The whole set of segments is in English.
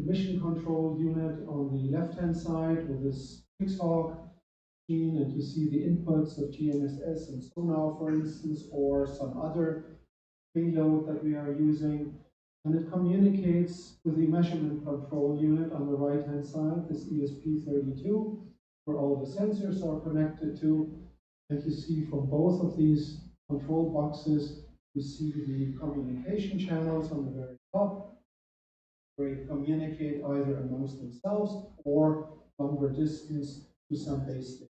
mission control unit on the left-hand side with this Pixhawk machine, and you see the inputs of GNSS and sonar, for instance, or some other payload that we are using. And it communicates with the measurement control unit on the right-hand side, this ESP32, where all the sensors are connected to. And you see from both of these control boxes, you see the communication channels on the very top, where they communicate either amongst themselves or longer distance to some base station.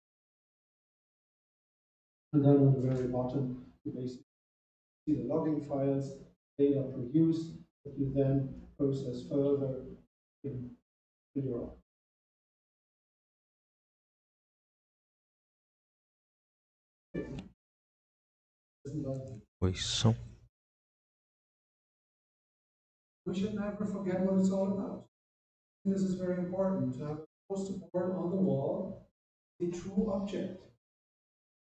And then on the very bottom, you basically see the logging files, data produced, that you then process further in your Oi, som. we should never forget what it's all about. This is very important to have a poster board on the wall, the true object.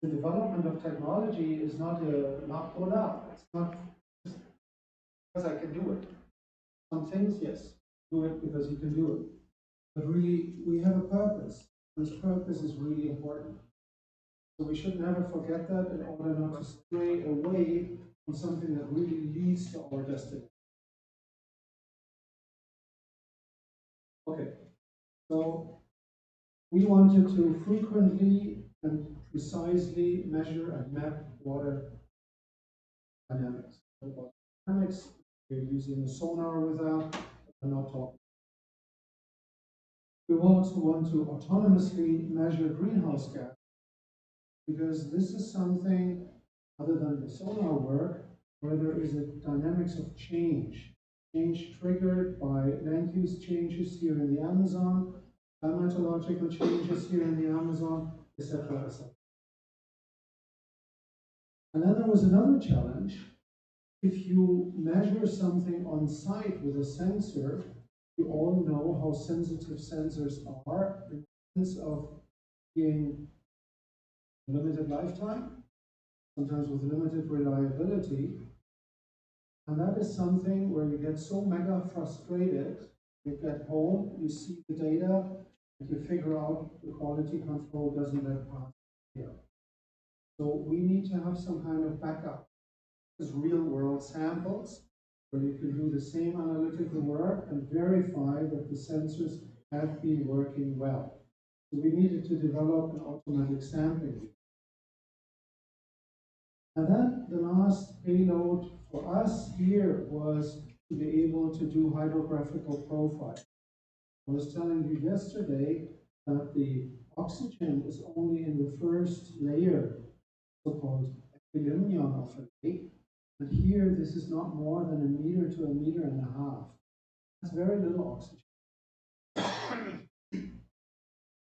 The development of technology is not hola. It's not just because I can do it. Some things, yes, do it because you can do it. But really, we have a purpose. This purpose is really important. So we should never forget that in order not to stray away from something that really leads to our destiny. Okay, so we wanted to frequently and precisely measure and map water dynamics. About dynamics, we're using a sonar with that. I'm not talking. We also want to autonomously measure greenhouse gas because this is something other than the sonar work where there is a dynamics of change. Change triggered by land use changes here in the Amazon, climatological changes here in the Amazon, etc., etc. And then there was another challenge. If you measure something on site with a sensor, you all know how sensitive sensors are in the sense of being limited lifetime, sometimes with limited reliability. And that is something where you get so mega frustrated, you get home, you see the data, and you figure out the quality control doesn't let pass here. So we need to have some kind of backup. As real world samples where you can do the same analytical work and verify that the sensors have been working well. So we needed to develop an automatic sampling. And then the last payload for us here was to be able to do hydrographical profile. I was telling you yesterday that the oxygen is only in the first layer, so-called epithelium of a lake. But here, this is not more than a meter to a meter and a half. That's very little oxygen.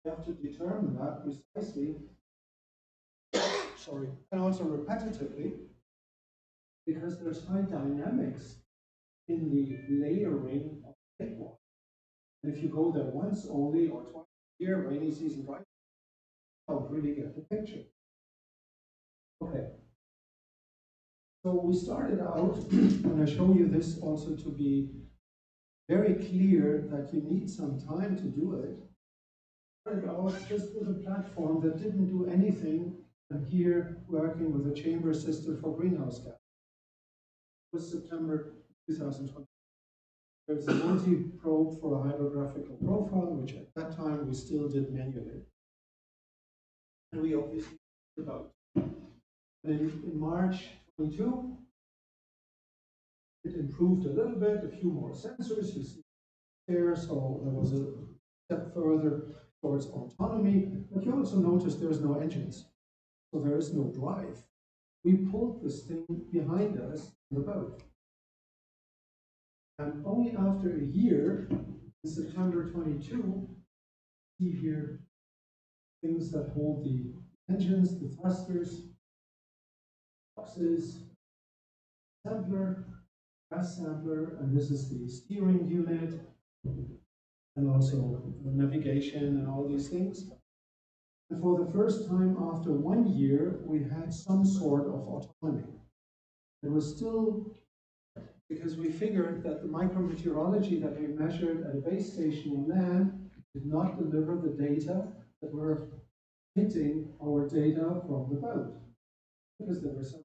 You have to determine that precisely, sorry, and also repetitively, because there's high dynamics in the layering of lake water. And if you go there once only or twice a year, rainy season, right, you don't really get the picture. Okay. So we started out, and I show you this also to be very clear that you need some time to do it. Started out just with a platform that didn't do anything, and here working with a chamber system for greenhouse gas. It was September 2020. There's a multi-probe for a hydrographical profile, which at that time we still did manually. And we obviously about. In March 22, it improved a little bit, a few more sensors, you see there, so there was a step further towards autonomy, but you also notice there's no engines, so there is no drive. We pulled this thing behind us in the boat. And only after a year, in September 22, see here things that hold the engines, the thrusters, boxes, sampler, gas sampler, and this is the steering unit, and also navigation and all these things. And for the first time after 1 year, we had some sort of autonomy. It was still because we figured that the micrometeorology that we measured at a base station on land did not deliver the data that were hitting our data from the boat, because there was some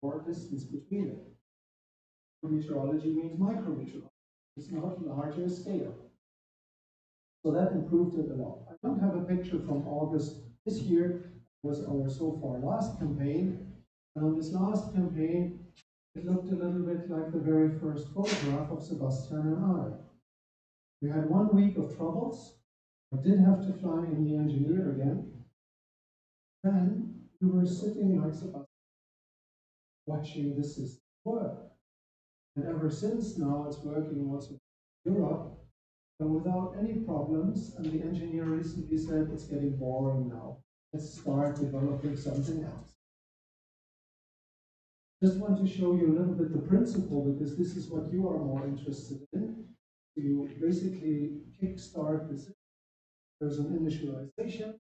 more distance between it. Meteorology means micrometeorology. It's not larger scale. So that improved it a lot. I don't have a picture from August this year. It was our so far last campaign. And on this last campaign, it looked a little bit like the very first photograph of Sebastian and I. We had 1 week of troubles. I did have to fly in the engineer again. Then we were sitting like Sebastian, watching the system work. And ever since now, it's working also in Europe, but without any problems. And the engineer recently said, it's getting boring now. Let's start developing something else. Just want to show you a little bit the principle, because this is what you are more interested in. You basically kickstart the system. There's an initialization,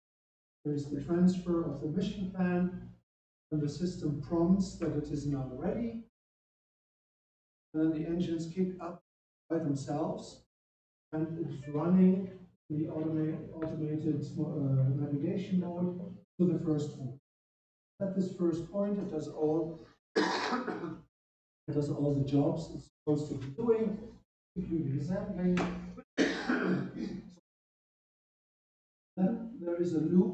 there's the transfer of the mission plan, and the system prompts that it is now ready. And then the engines kick up by themselves, and it's running the automated navigation mode to the first point. At this first point, it does all the jobs it's supposed to be doing, including sampling. Then there is a loop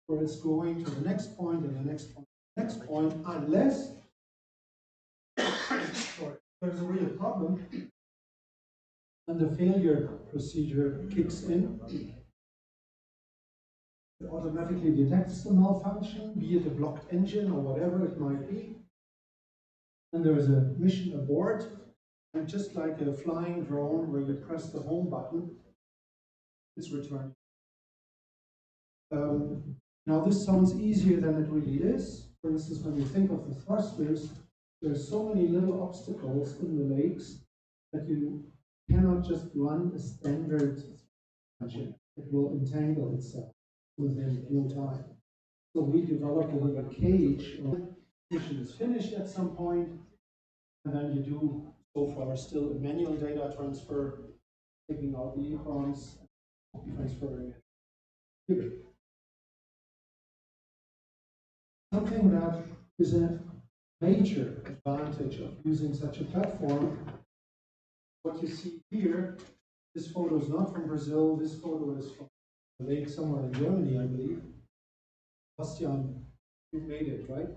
where it's going to the next point and the next point, next point, unless there's a real problem and the failure procedure kicks in. It automatically detects the malfunction, be it a blocked engine or whatever it might be. And there is a mission abort, and just like a flying drone where you press the home button, it's returned. Now this sounds easier than it really is. For instance, when you think of the thrusters, there's so many little obstacles in the lakes that you cannot just run a standard engine. It will entangle itself within no time. So we developed a little cage. Mission is finished at some point, and then you do, so far, still a manual data transfer, taking out the EEPROMs, transferring it here. Something that is a major advantage of using such a platform, what you see here, this photo is not from Brazil, this photo is from a lake somewhere in Germany, I believe. Bastian, you made it, right?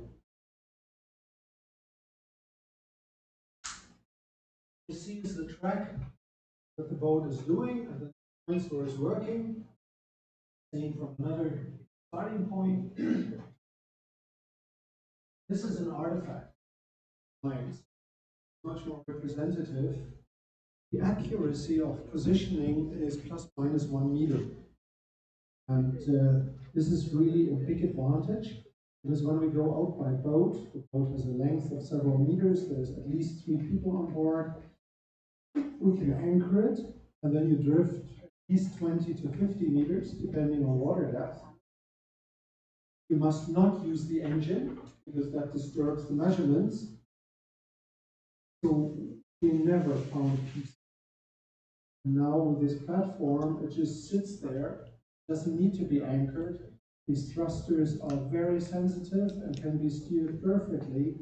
You see is the track that the boat is doing, and the points where it's working. Same from another starting point. This is an artifact. Much more representative. The accuracy of positioning is plus minus 1 meter. And this is really a big advantage, because when we go out by boat, the boat has a length of several meters, there's at least 3 people on board. We can anchor it, and then you drift at least 20 to 50 meters, depending on water depth. You must not use the engine, because that disturbs the measurements. So we never found peace. Now with this platform, it just sits there, doesn't need to be anchored. These thrusters are very sensitive and can be steered perfectly.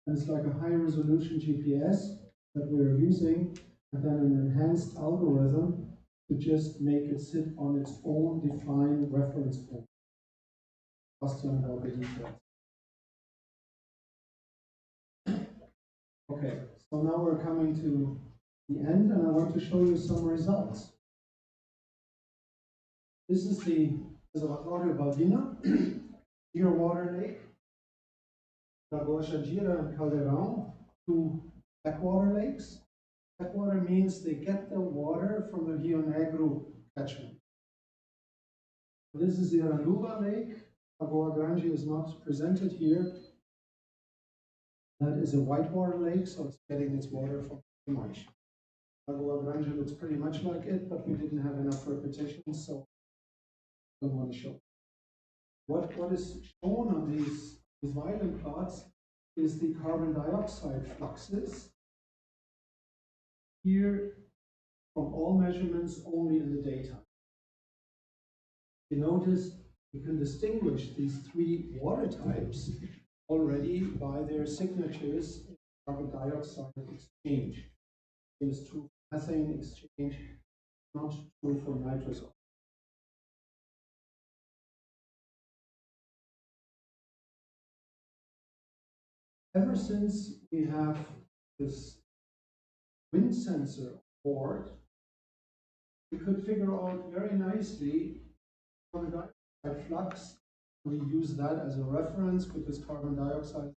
And it's like a high resolution GPS that we're using, and then an enhanced algorithm to just make it sit on its own defined reference point. Bastian about the details. Okay, so now we're coming to the end, and I want to show you some results. This is the Reservatório Baldina, Clearwater Lake, Lagoa Jandira and Caldeirão, 2 backwater lakes. Backwater means they get the water from the Rio Negro catchment. This is the Aranduba Lake. Lagoa Grande is not presented here. That is a whitewater lake, so it's getting its water from the marsh. Lagoa Grande looks pretty much like it, but we didn't have enough repetitions, so I don't want to show. What is shown on these violent plots is the carbon dioxide fluxes. Here, from all measurements, only in the daytime. You notice you can distinguish these three water types already by their signatures in carbon dioxide exchange. It is true for methane exchange, not true for nitrous oxide. Ever since we have this wind sensor on board, we could figure out very nicely carbon dioxide flux. We use that as a reference because carbon dioxide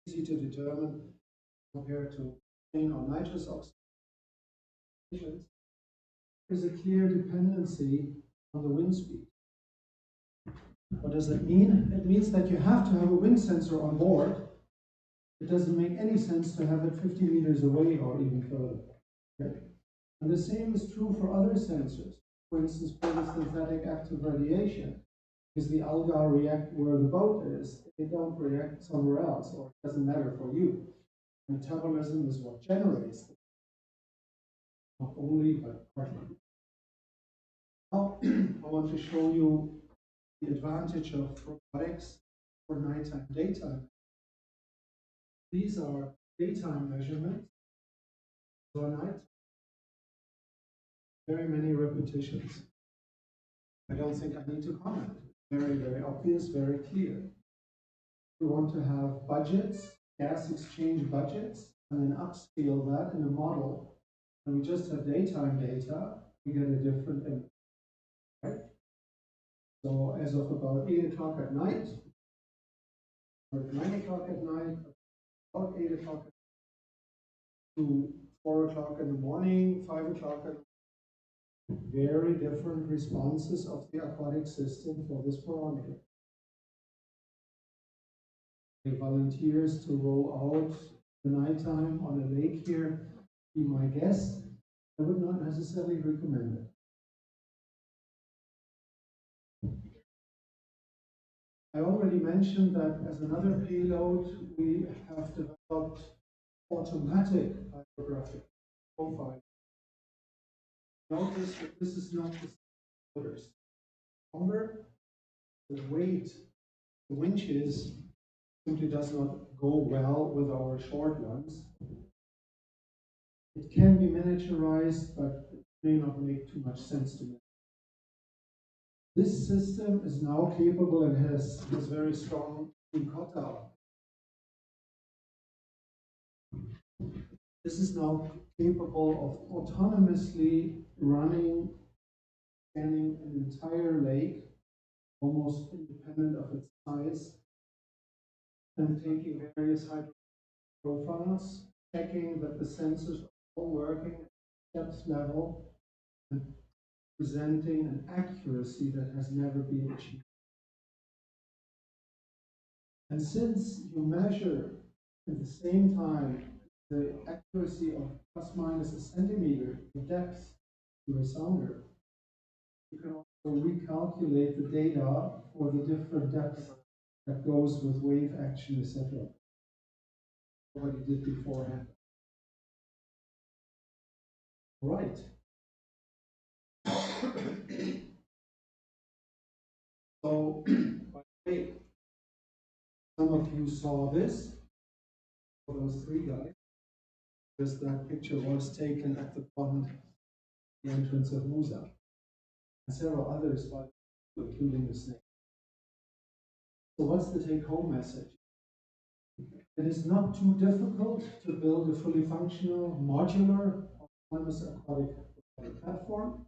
is easy to determine compared to methane or nitrous oxide. There's a clear dependency on the wind speed. What does that mean? It means that you have to have a wind sensor on board. It doesn't make any sense to have it 50 meters away or even further. Okay? And the same is true for other sensors. For instance, photosynthetic active radiation. Because the algae react where the boat is, they don't react somewhere else, or it doesn't matter for you. Metabolism is what generates them. Not only, but partly. Now, I want to show you the advantage of robotics for nighttime, daytime. These are daytime measurements for night. Very many repetitions. I don't think I need to comment. Very, very obvious, very clear. We want to have budgets, gas exchange budgets, and then upscale that in a model. And we just have daytime data, we get a different image. Right? So as of about 8 o'clock at night, or 9 o'clock at night, about 8 o'clock to 4 o'clock in the morning, 5 o'clock at very different responses of the aquatic system for this parameter. The volunteers to roll out the nighttime on a lake here, be my guest. I would not necessarily recommend it. I already mentioned that as another payload, we have developed automatic hydrographic profiling. Notice that this is not the motors. Longer, the weight, the winches simply does not go well with our short ones. It can be miniaturized, but it may not make too much sense to me. This system is now capable and has very strong cotta. This is now capable of autonomously running, scanning an entire lake, almost independent of its size, and taking various hydro profiles, checking that the sensors are all working at depth level, and presenting an accuracy that has never been achieved. And since you measure at the same time the accuracy of plus minus a centimeter, the depth to a sounder, you can also recalculate the data for the different depth that goes with wave action, etc. What you did beforehand. Right. So, by the way, some of you saw this, for those three guys, because that picture was taken at the pond, the entrance of Musa, and several others, but including the snake. So what's the take-home message? It is not too difficult to build a fully functional, modular, autonomous aquatic platform.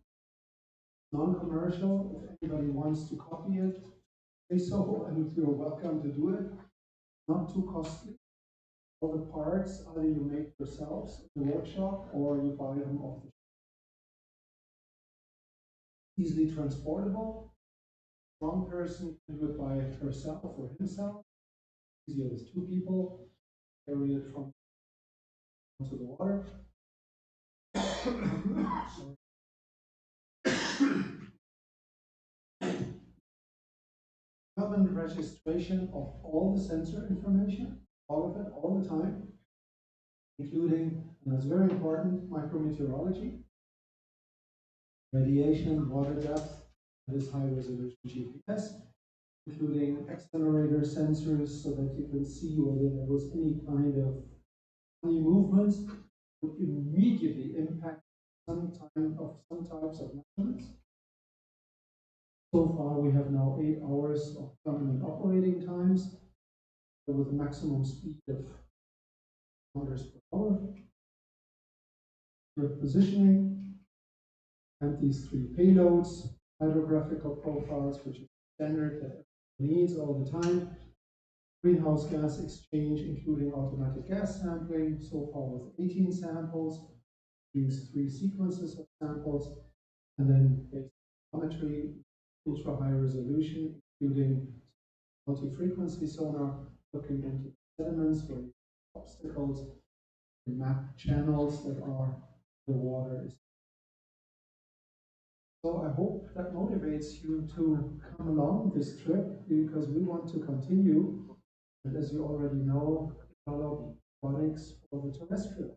Non-commercial, if anybody wants to copy it, say so, and you're welcome to do it. Not too costly. All the parts, either you make yourselves in the workshop or you buy them off the shelf. Easily transportable. One person can do it by herself or himself. Easier with two people. Carry it from onto the water. Government registration of all the sensor information, all of it, all the time, including, and that's very important, micrometeorology, radiation, water depth, and this high-resolution GPS, including accelerator sensors so that you can see whether there was any kind of funny movements would immediately impact some types of measurements. So far, we have now 8 hours of permanent operating times with a maximum speed of kilometers per hour. Your positioning and these 3 payloads, hydrographical profiles, which is standard that everyone needs all the time. Greenhouse gas exchange, including automatic gas sampling, so far with 18 samples, these 3 sequences of samples, and then basic telemetry, ultra high resolution, including multi-frequency sonar, looking into sediments where obstacles, and map channels that are the water. So I hope that motivates you to come along this trip, because we want to continue, and as you already know, develop robotics for the terrestrial.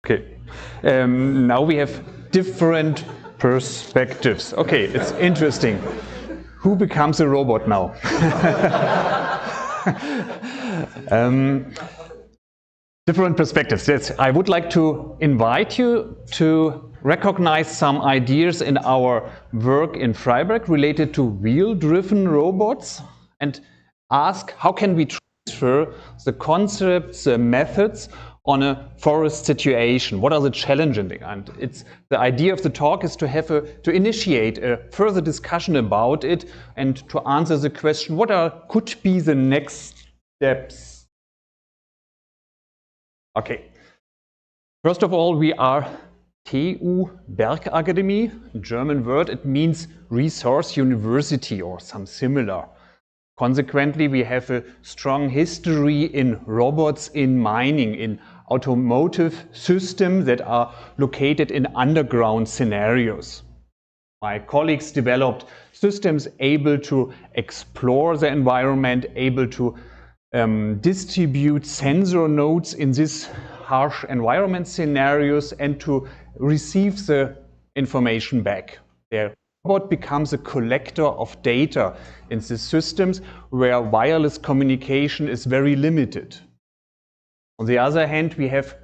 Okay, now we have different perspectives. Okay, it's interesting. Who becomes a robot now? Different perspectives. Yes, I would like to invite you to recognize some ideas in our work in Freiberg related to wheel-driven robots and ask how can we transfer the concepts, the methods on a forest situation. What are the challenges? And it's the idea of the talk is to initiate a further discussion about it and to answer the question, what could be the next steps? Okay. First of all, we are TU Bergakademie, German word. It means resource university or some similar. Consequently, we have a strong history in robots, in mining, in automotive systems that are located in underground scenarios. My colleagues developed systems able to explore the environment, able to distribute sensor nodes in these harsh environment scenarios and to receive the information back. The robot becomes a collector of data in these systems where wireless communication is very limited. On the other hand, we have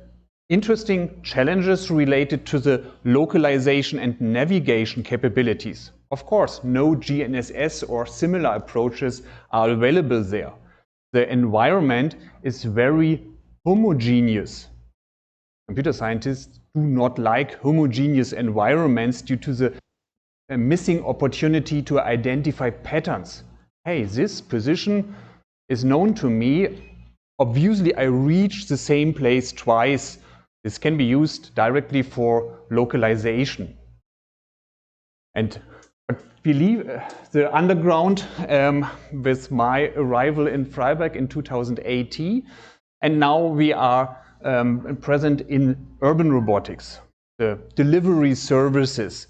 interesting challenges related to the localization and navigation capabilities. Of course, no GNSS or similar approaches are available there. The environment is very homogeneous. Computer scientists do not like homogeneous environments due to the missing opportunity to identify patterns. Hey, this position is known to me. Obviously, I reach the same place twice. This can be used directly for localization. And believe the underground with my arrival in Freiberg in 2018, and now we are present in urban robotics, the delivery services.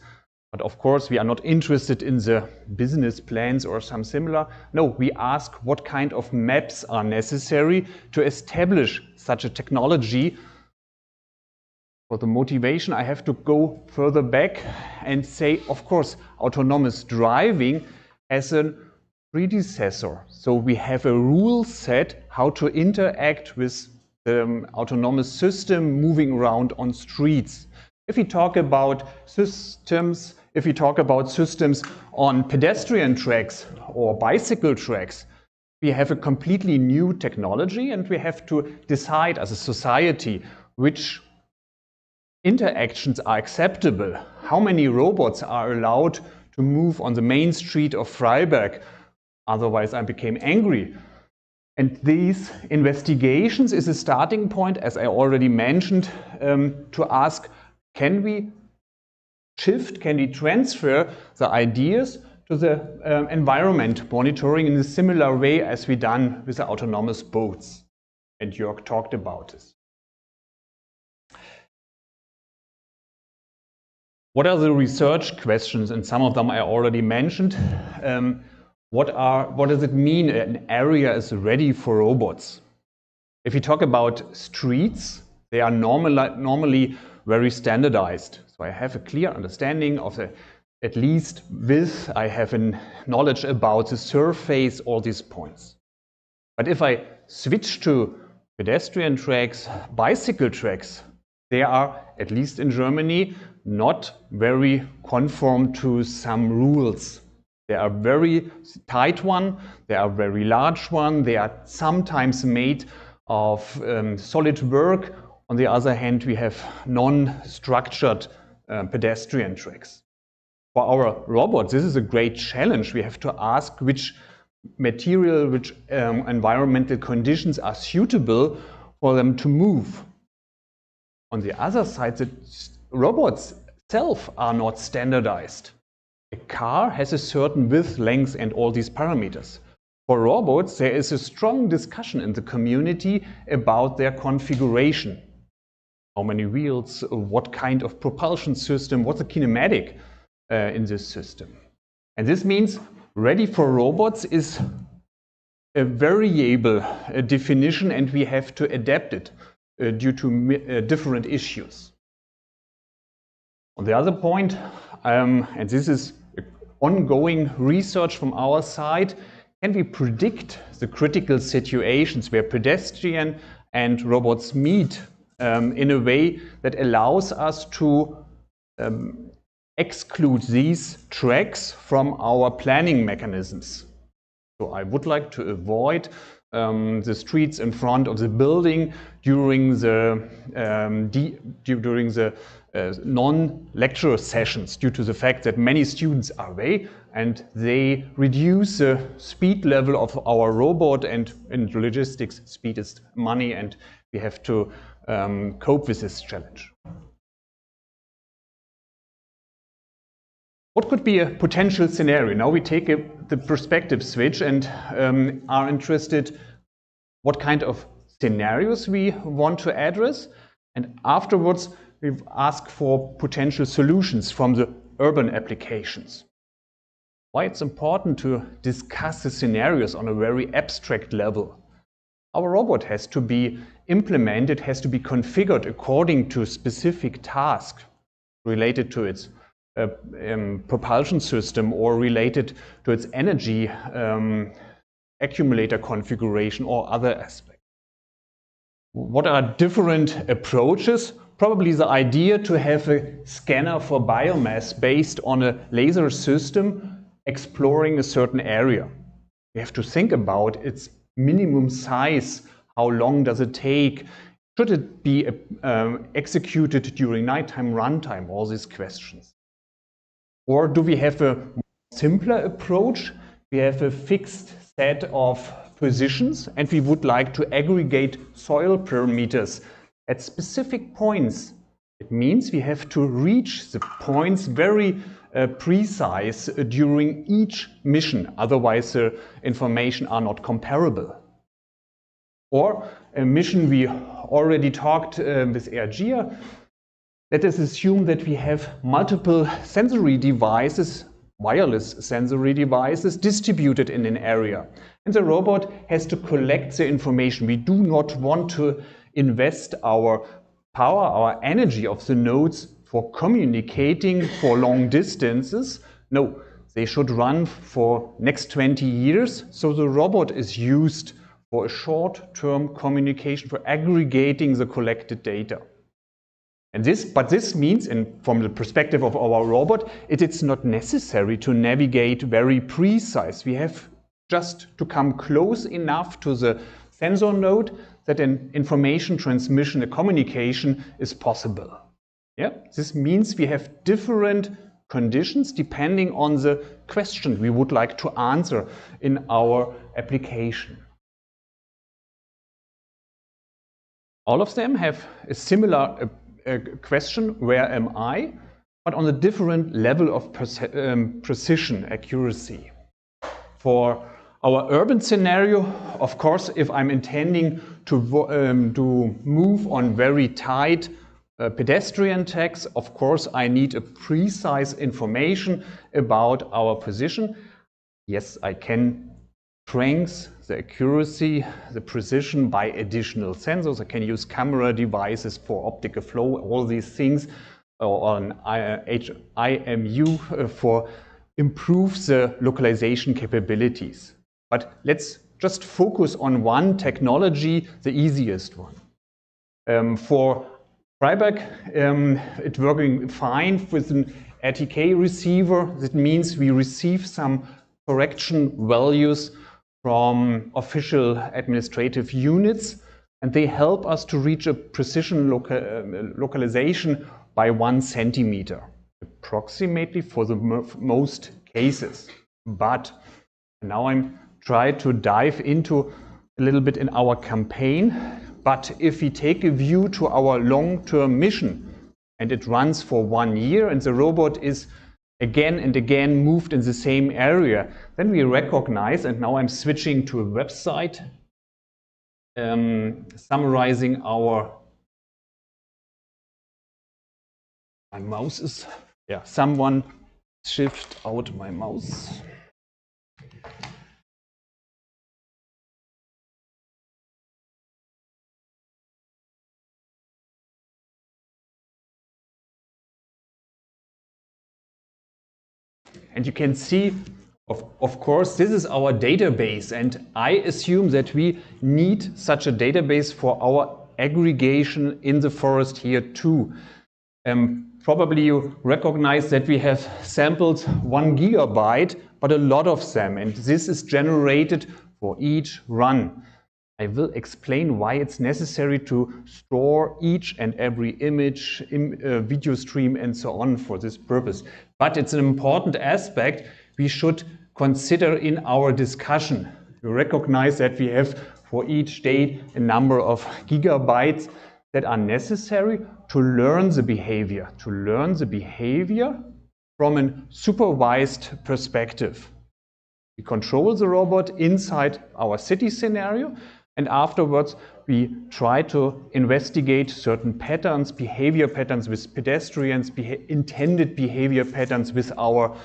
But of course, we are not interested in the business plans or some similar. No, we ask what kind of maps are necessary to establish such a technology. For the motivation, I have to go further back and say, of course, autonomous driving as a predecessor. So we have a rule set how to interact with the autonomous system moving around on streets. If we talk about systems, on pedestrian tracks or bicycle tracks, we have a completely new technology and we have to decide as a society which interactions are acceptable, how many robots are allowed to move on the main street of Freiberg. Otherwise, I became angry. And these investigations is a starting point, as I already mentioned, to ask, can we transfer the ideas to the environment monitoring in a similar way as we done with the autonomous boats? And Jörg talked about this. What are the research questions? And some of them I already mentioned. What does it mean an area is ready for robots? If you talk about streets, they are normally very standardized. So I have a clear understanding of the at least width. I have a knowledge about the surface, all these points. But if I switch to pedestrian tracks, bicycle tracks, they are, at least in Germany, not very conform to some rules. They are very tight one, they are very large one, they are sometimes made of solid work. On the other hand, we have non-structured pedestrian tracks. For our robots, this is a great challenge. We have to ask which material, which environmental conditions are suitable for them to move. On the other side, the robots itself are not standardized. A car has a certain width, length, and all these parameters. For robots, there is a strong discussion in the community about their configuration. How many wheels, what kind of propulsion system, what's the kinematic in this system. And this means ready for robots is a variable definition, and we have to adapt it due to different issues. On the other point, and this is ongoing research from our side, can we predict the critical situations where pedestrian and robots meet in a way that allows us to exclude these tracks from our planning mechanisms? So I would like to avoid the streets in front of the building during the non-lecture sessions, due to the fact that many students are away and they reduce the speed level of our robot, and in logistics speed is money, and we have to cope with this challenge. What could be a potential scenario? Now we take the perspective switch and are interested what kind of scenarios we want to address, and afterwards we've asked for potential solutions from the urban applications. Why it's important to discuss the scenarios on a very abstract level. Our robot has to be implemented, has to be configured according to specific tasks related to its propulsion system or related to its energy accumulator configuration or other aspects. What are different approaches? Probably the idea to have a scanner for biomass based on a laser system exploring a certain area. We have to think about its minimum size. How long does it take? Should it be executed during nighttime, runtime? All these questions. Or do we have a simpler approach? We have a fixed set of positions and we would like to aggregate soil parameters at specific points. It means we have to reach the points very precise during each mission, otherwise the information are not comparable. Or a mission we already talked with Ergia. Let us assume that we have multiple sensory devices, wireless sensory devices, distributed in an area. And the robot has to collect the information. We do not want to invest our power, our energy of the nodes for communicating for long distances. No, they should run for next 20 years. So the robot is used for a short-term communication, for aggregating the collected data. And this means, from the perspective of our robot, it's not necessary to navigate very precise. We have just to come close enough to the sensor node that an information transmission, a communication is possible. Yeah? This means we have different conditions depending on the question we would like to answer in our application. All of them have a similar question, where am I? But on a different level of precision, accuracy. For our urban scenario, of course, if I'm intending to move on very tight pedestrian tags, of course, I need a precise information about our position. Yes, I can strengthen the accuracy, the precision by additional sensors. I can use camera devices for optical flow, all these things, or on IMU for improve the localization capabilities. But let's just focus on one technology, the easiest one. For Freiberg, it's working fine with an RTK receiver. That means we receive some correction values from official administrative units, and they help us to reach a precision localization by 1 centimeter, approximately for the most cases. But now I'm trying to dive into a little bit in our campaign. But if we take a view to our long-term mission, and it runs for 1 year, and the robot is again and again moved in the same area, then we recognize, and now I'm switching to a website summarizing our, my mouse is, yeah, someone shift out my mouse. And you can see, of course, this is our database, and I assume that we need such a database for our aggregation in the forest here too. Probably you recognize that we have sampled 1 gigabyte, but a lot of them, and this is generated for each run. I will explain why it's necessary to store each and every image, video stream, and so on for this purpose. But it's an important aspect we should consider in our discussion. You recognize that we have for each day a number of gigabytes that are necessary to learn the behavior, from a supervised perspective. We control the robot inside our city scenario, and afterwards we try to investigate certain patterns, behavior patterns with pedestrians, intended behavior patterns with our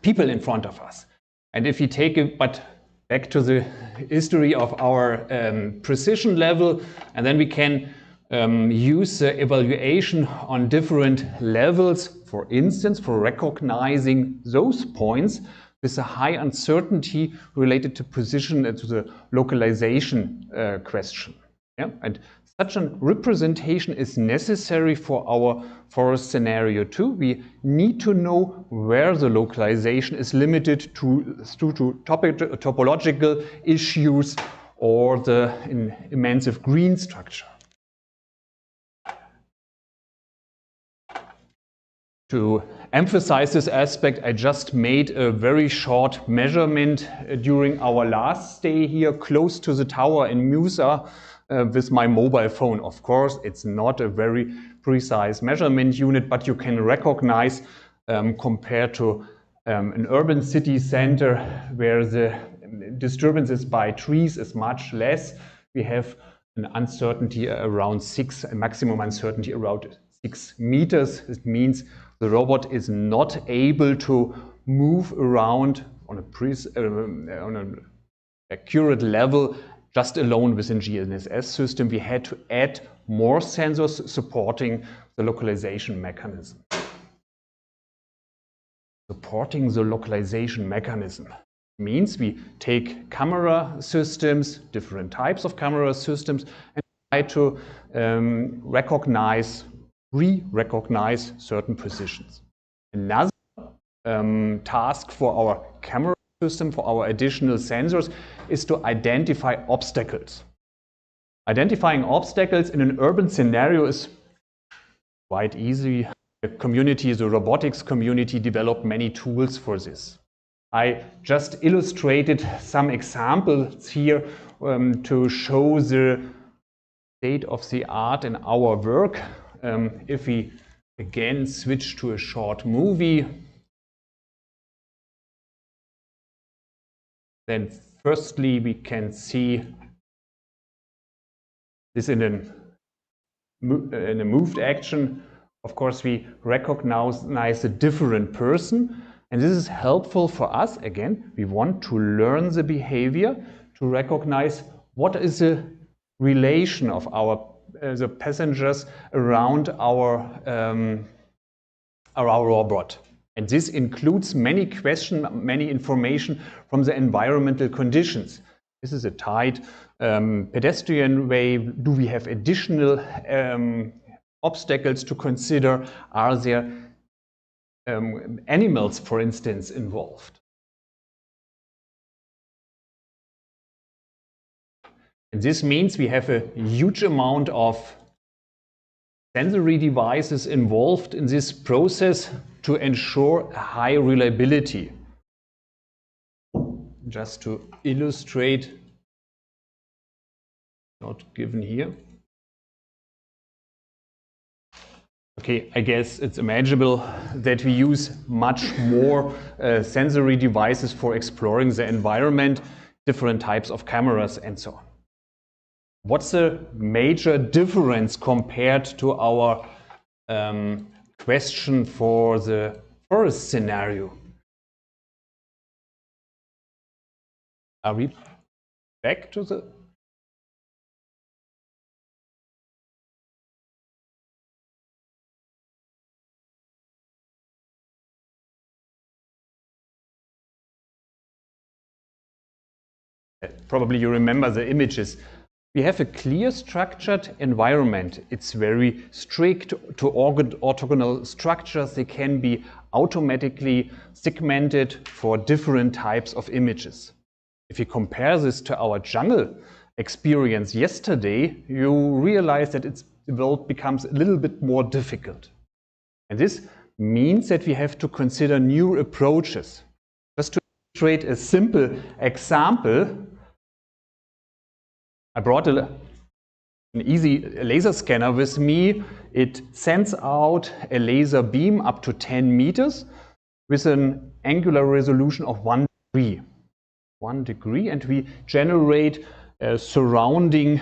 people in front of us. And if we take it, but back to the history of our precision level, and then we can use the evaluation on different levels, for instance, for recognizing those points with a high uncertainty related to position and to the localization question. Yeah? And such a representation is necessary for our forest scenario too. We need to know where the localization is limited to topological issues or the immense green structure. To emphasize this aspect, I just made a very short measurement during our last stay here close to the tower in Musa with my mobile phone. Of course, it's not a very precise measurement unit, but you can recognize compared to an urban city center where the disturbances by trees is much less. We have an uncertainty around 6, a maximum uncertainty around 6 meters. It means the robot is not able to move around on an accurate level just alone within GNSS system. We had to add more sensors supporting the localization mechanism. Supporting the localization mechanism means we take camera systems, different types of camera systems, and try to re-recognize certain positions. Another task for our camera system, for our additional sensors, is to identify obstacles. Identifying obstacles in an urban scenario is quite easy. The community, the robotics community, developed many tools for this. I just illustrated some examples here to show the state of the art in our work. If we again switch to a short movie, then firstly we can see this in an in a moved action, of course, we recognize a different person. And this is helpful for us. Again, we want to learn the behavior to recognize what is the relation of the passengers around our robot. And this includes many questions, many information from the environmental conditions. This is a tight pedestrian way. Do we have additional obstacles to consider? Are there animals, for instance, involved? And this means we have a huge amount of sensory devices involved in this process to ensure a high reliability. Just to illustrate, not given here. Okay, I guess it's imaginable that we use much more sensory devices for exploring the environment, different types of cameras and so on. What's the major difference compared to our question for the first scenario? Are we back to the... Probably you remember the images. We have a clear structured environment. It's very strict to orthogonal structures. They can be automatically segmented for different types of images. If you compare this to our jungle experience yesterday, you realize that the world becomes a little bit more difficult. And this means that we have to consider new approaches. Just to illustrate a simple example, I brought an easy laser scanner with me. It sends out a laser beam up to 10 meters with an angular resolution of 1 degree. 1 degree, and we generate a surrounding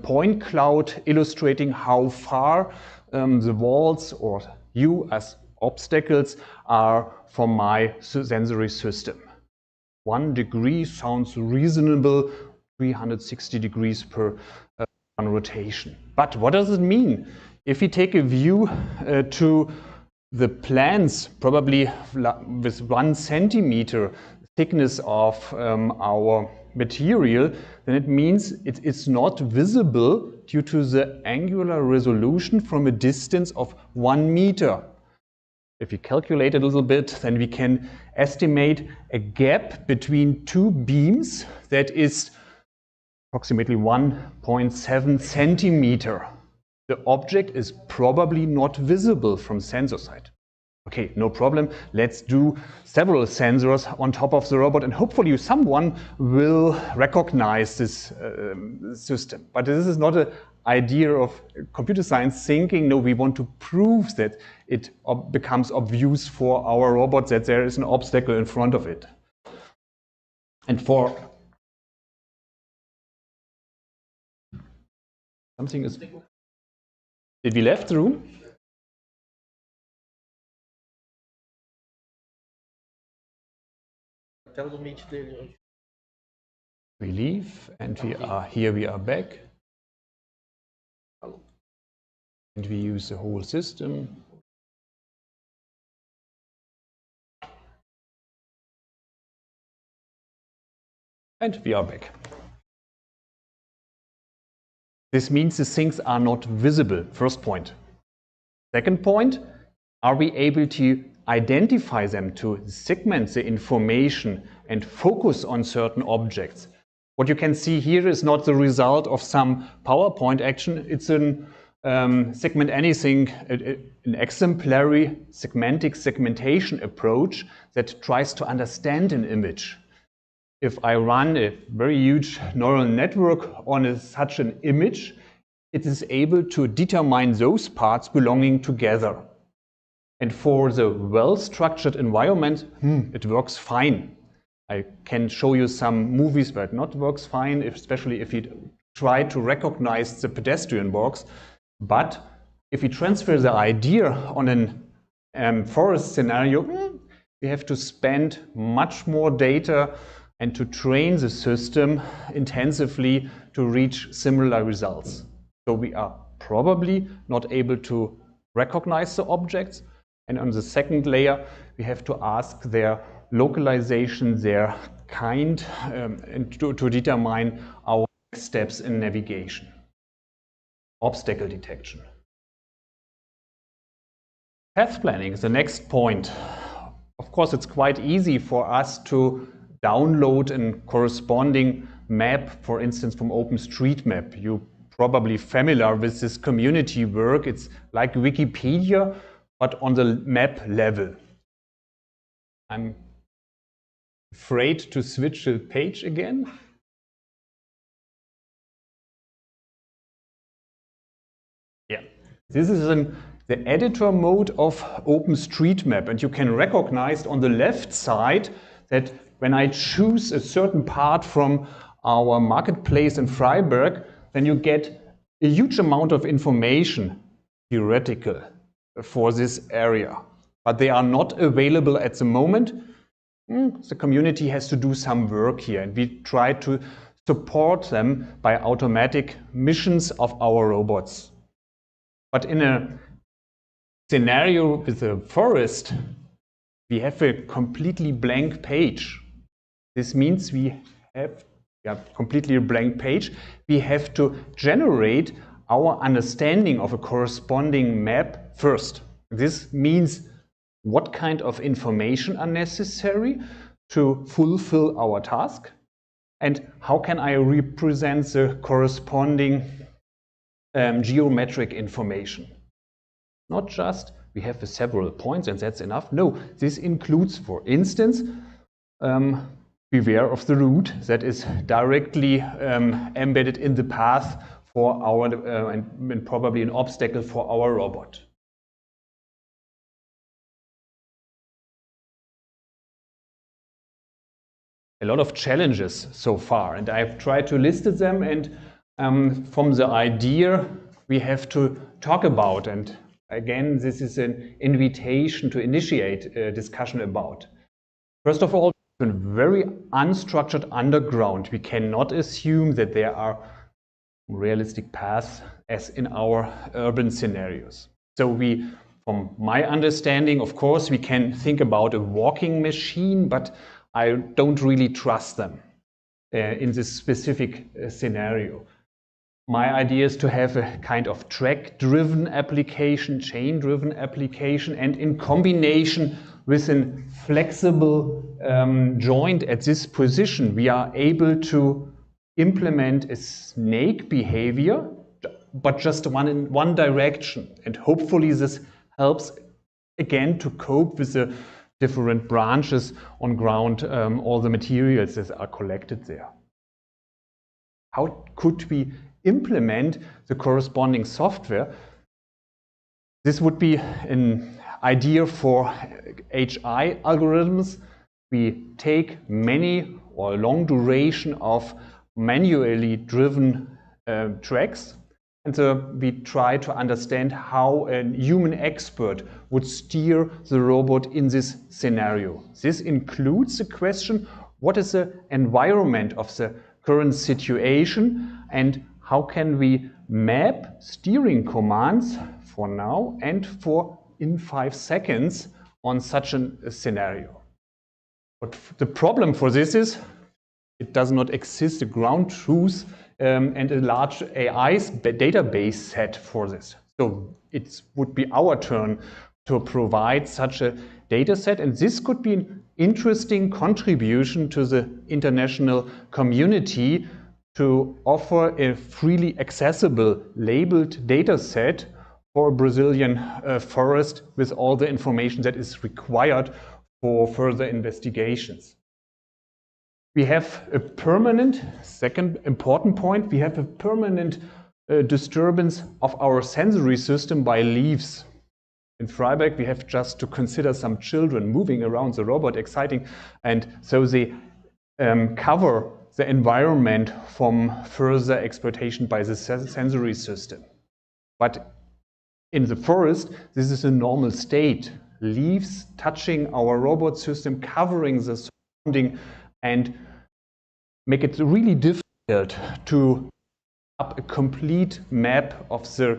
point cloud illustrating how far the walls or you as obstacles are from my sensory system. 1 degree sounds reasonable, 360 degrees per rotation. But what does it mean? If we take a view to the plans, probably with 1 centimeter thickness of our material, then it means it's not visible due to the angular resolution from a distance of 1 meter. If we calculate it a little bit, then we can estimate a gap between 2 beams that is approximately 1.7 centimeter. The object is probably not visible from sensor side. Okay, no problem. Let's do several sensors on top of the robot and hopefully someone will recognize this system. But this is not an idea of computer science thinking. No, we want to prove that it becomes obvious for our robot that there is an obstacle in front of it. And for something is... Did we left the room? We leave and we are here, we are back. And we use the whole system. And we are back. This means the things are not visible, first point. Second point, are we able to identify them, to segment the information and focus on certain objects? What you can see here is not the result of some PowerPoint action. It's an segment anything, an exemplary segmentation approach that tries to understand an image. If I run a very huge neural network on such an image, it is able to determine those parts belonging together. And for the well-structured environment, it works fine. I can show you some movies where it not works fine, especially if you try to recognize the pedestrian box. But if we transfer the idea on an forest scenario, we have to spend much more data and to train the system intensively to reach similar results. So we are probably not able to recognize the objects. And on the second layer, we have to ask their localization, their kind, and to determine our next steps in navigation. Obstacle detection. Path planning is the next point. Of course, it's quite easy for us to download a corresponding map, for instance, from OpenStreetMap. You're probably familiar with this community work. It's like Wikipedia, but on the map level. I'm afraid to switch the page again. Yeah, this is the editor mode of OpenStreetMap, and you can recognize on the left side that when I choose a certain part from our marketplace in Freiburg, then you get a huge amount of information, theoretical, for this area. But they are not available at the moment. The community has to do some work here, and we try to support them by automatic missions of our robots. But in a scenario with a forest, we have a completely blank page. This means we have completely blank page. We have to generate our understanding of a corresponding map first. This means what kind of information are necessary to fulfill our task, and how can I represent the corresponding geometric information. Not just we have several points and that's enough. No, this includes, for instance, beware of the route that is directly embedded in the path for our and probably an obstacle for our robot. A lot of challenges so far, and I've tried to list them, and from the idea we have to talk about, and again this is an invitation to initiate a discussion about. First of all, in very unstructured underground, we cannot assume that there are realistic paths as in our urban scenarios. So from my understanding, of course, we can think about a walking machine, but I don't really trust them in this specific scenario. My idea is to have a kind of track-driven application, chain-driven application, and in combination with a flexible joint at this position, we are able to implement a snake behavior, but just in one direction. And hopefully this helps again to cope with the different branches on ground, all the materials that are collected there. How could we implement the corresponding software? This would be an idea for HI algorithms. We take many or a long duration of manually driven tracks, and we try to understand how a human expert would steer the robot in this scenario. This includes the question, what is the environment of the current situation, and how can we map steering commands for now and for in 5 seconds on such a scenario. But the problem for this is it does not exist a ground truth and a large AI database set for this. So it would be our turn to provide such a data set, and this could be an interesting contribution to the international community to offer a freely accessible labeled data set for a Brazilian forest with all the information that is required for further investigations. We have a permanent, second important point, we have a permanent disturbance of our sensory system by leaves. In Freiburg, we have just to consider some children moving around the robot, exciting, and so they cover the environment from further exploitation by the sensory system. But in the forest, this is a normal state. Leaves touching our robot system, covering the surrounding, and make it really difficult to up a complete map of the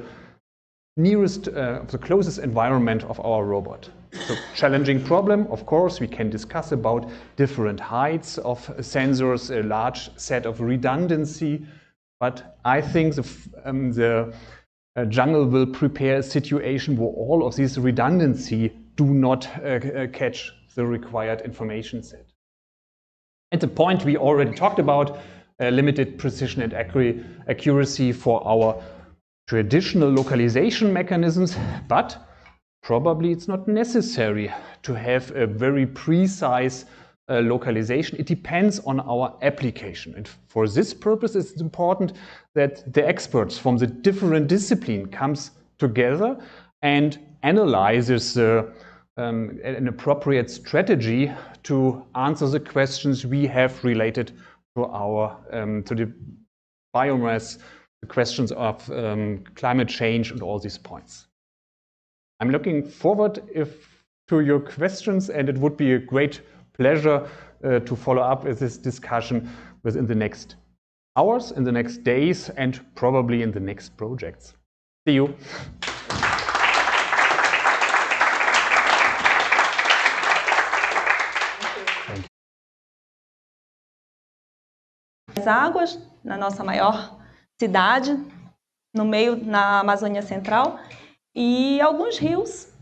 nearest, of the closest environment of our robot. So challenging problem, of course. We can discuss about different heights of sensors, a large set of redundancy, but I think the jungle will prepare a situation where all of this redundancy do not catch the required information set. At the point we already talked about, limited precision and accuracy for our traditional localization mechanisms, but probably it's not necessary to have a very precise localization. It depends on our application. And for this purpose, it's important that the experts from the different discipline comes together and analyzes an appropriate strategy to answer the questions we have related to our to the biomass, the questions of climate change and all these points. I'm looking forward to your questions, and it would be a great pleasure to follow up with this discussion within the next hours, in the next days, and probably in the next projects. See you. As águas na nossa maior cidade, no meio, na Amazônia Central, e alguns rios.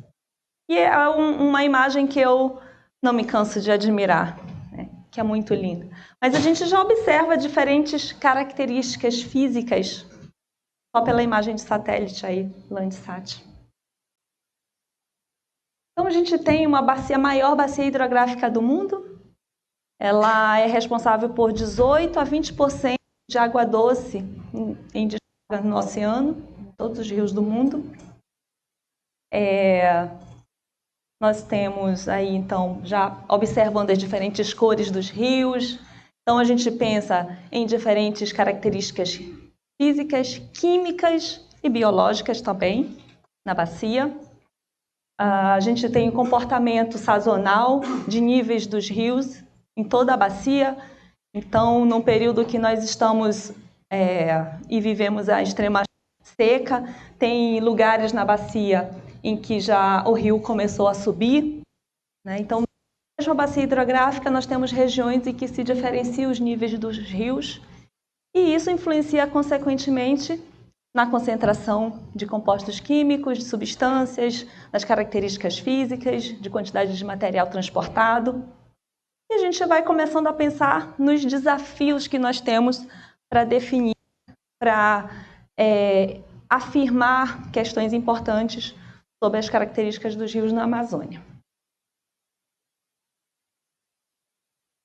E é uma imagem que eu não me canso de admirar, né? Que é muito linda. Mas a gente já observa diferentes características físicas só pela imagem de satélite aí, Landsat. Então a gente tem uma bacia, a maior bacia hidrográfica do mundo. Ela é responsável por 18 a 20% de água doce em descarga no oceano, em todos os rios do mundo. Nós temos aí, então, já observando as diferentes cores dos rios. Então, a gente pensa em diferentes características físicas, químicas e biológicas também na bacia. A gente tem o comportamento sazonal de níveis dos rios em toda a bacia. Então, num período que nós estamos e vivemos a extrema seca, tem lugares na bacia em que já o rio começou a subir, né? Então, na mesma bacia hidrográfica, nós temos regiões em que se diferenciam os níveis dos rios, e isso influencia, consequentemente, na concentração de compostos químicos, de substâncias, nas características físicas, de quantidade de material transportado. E a gente vai começando a pensar nos desafios que nós temos para definir, para afirmar questões importantes sobre as características dos rios na Amazônia.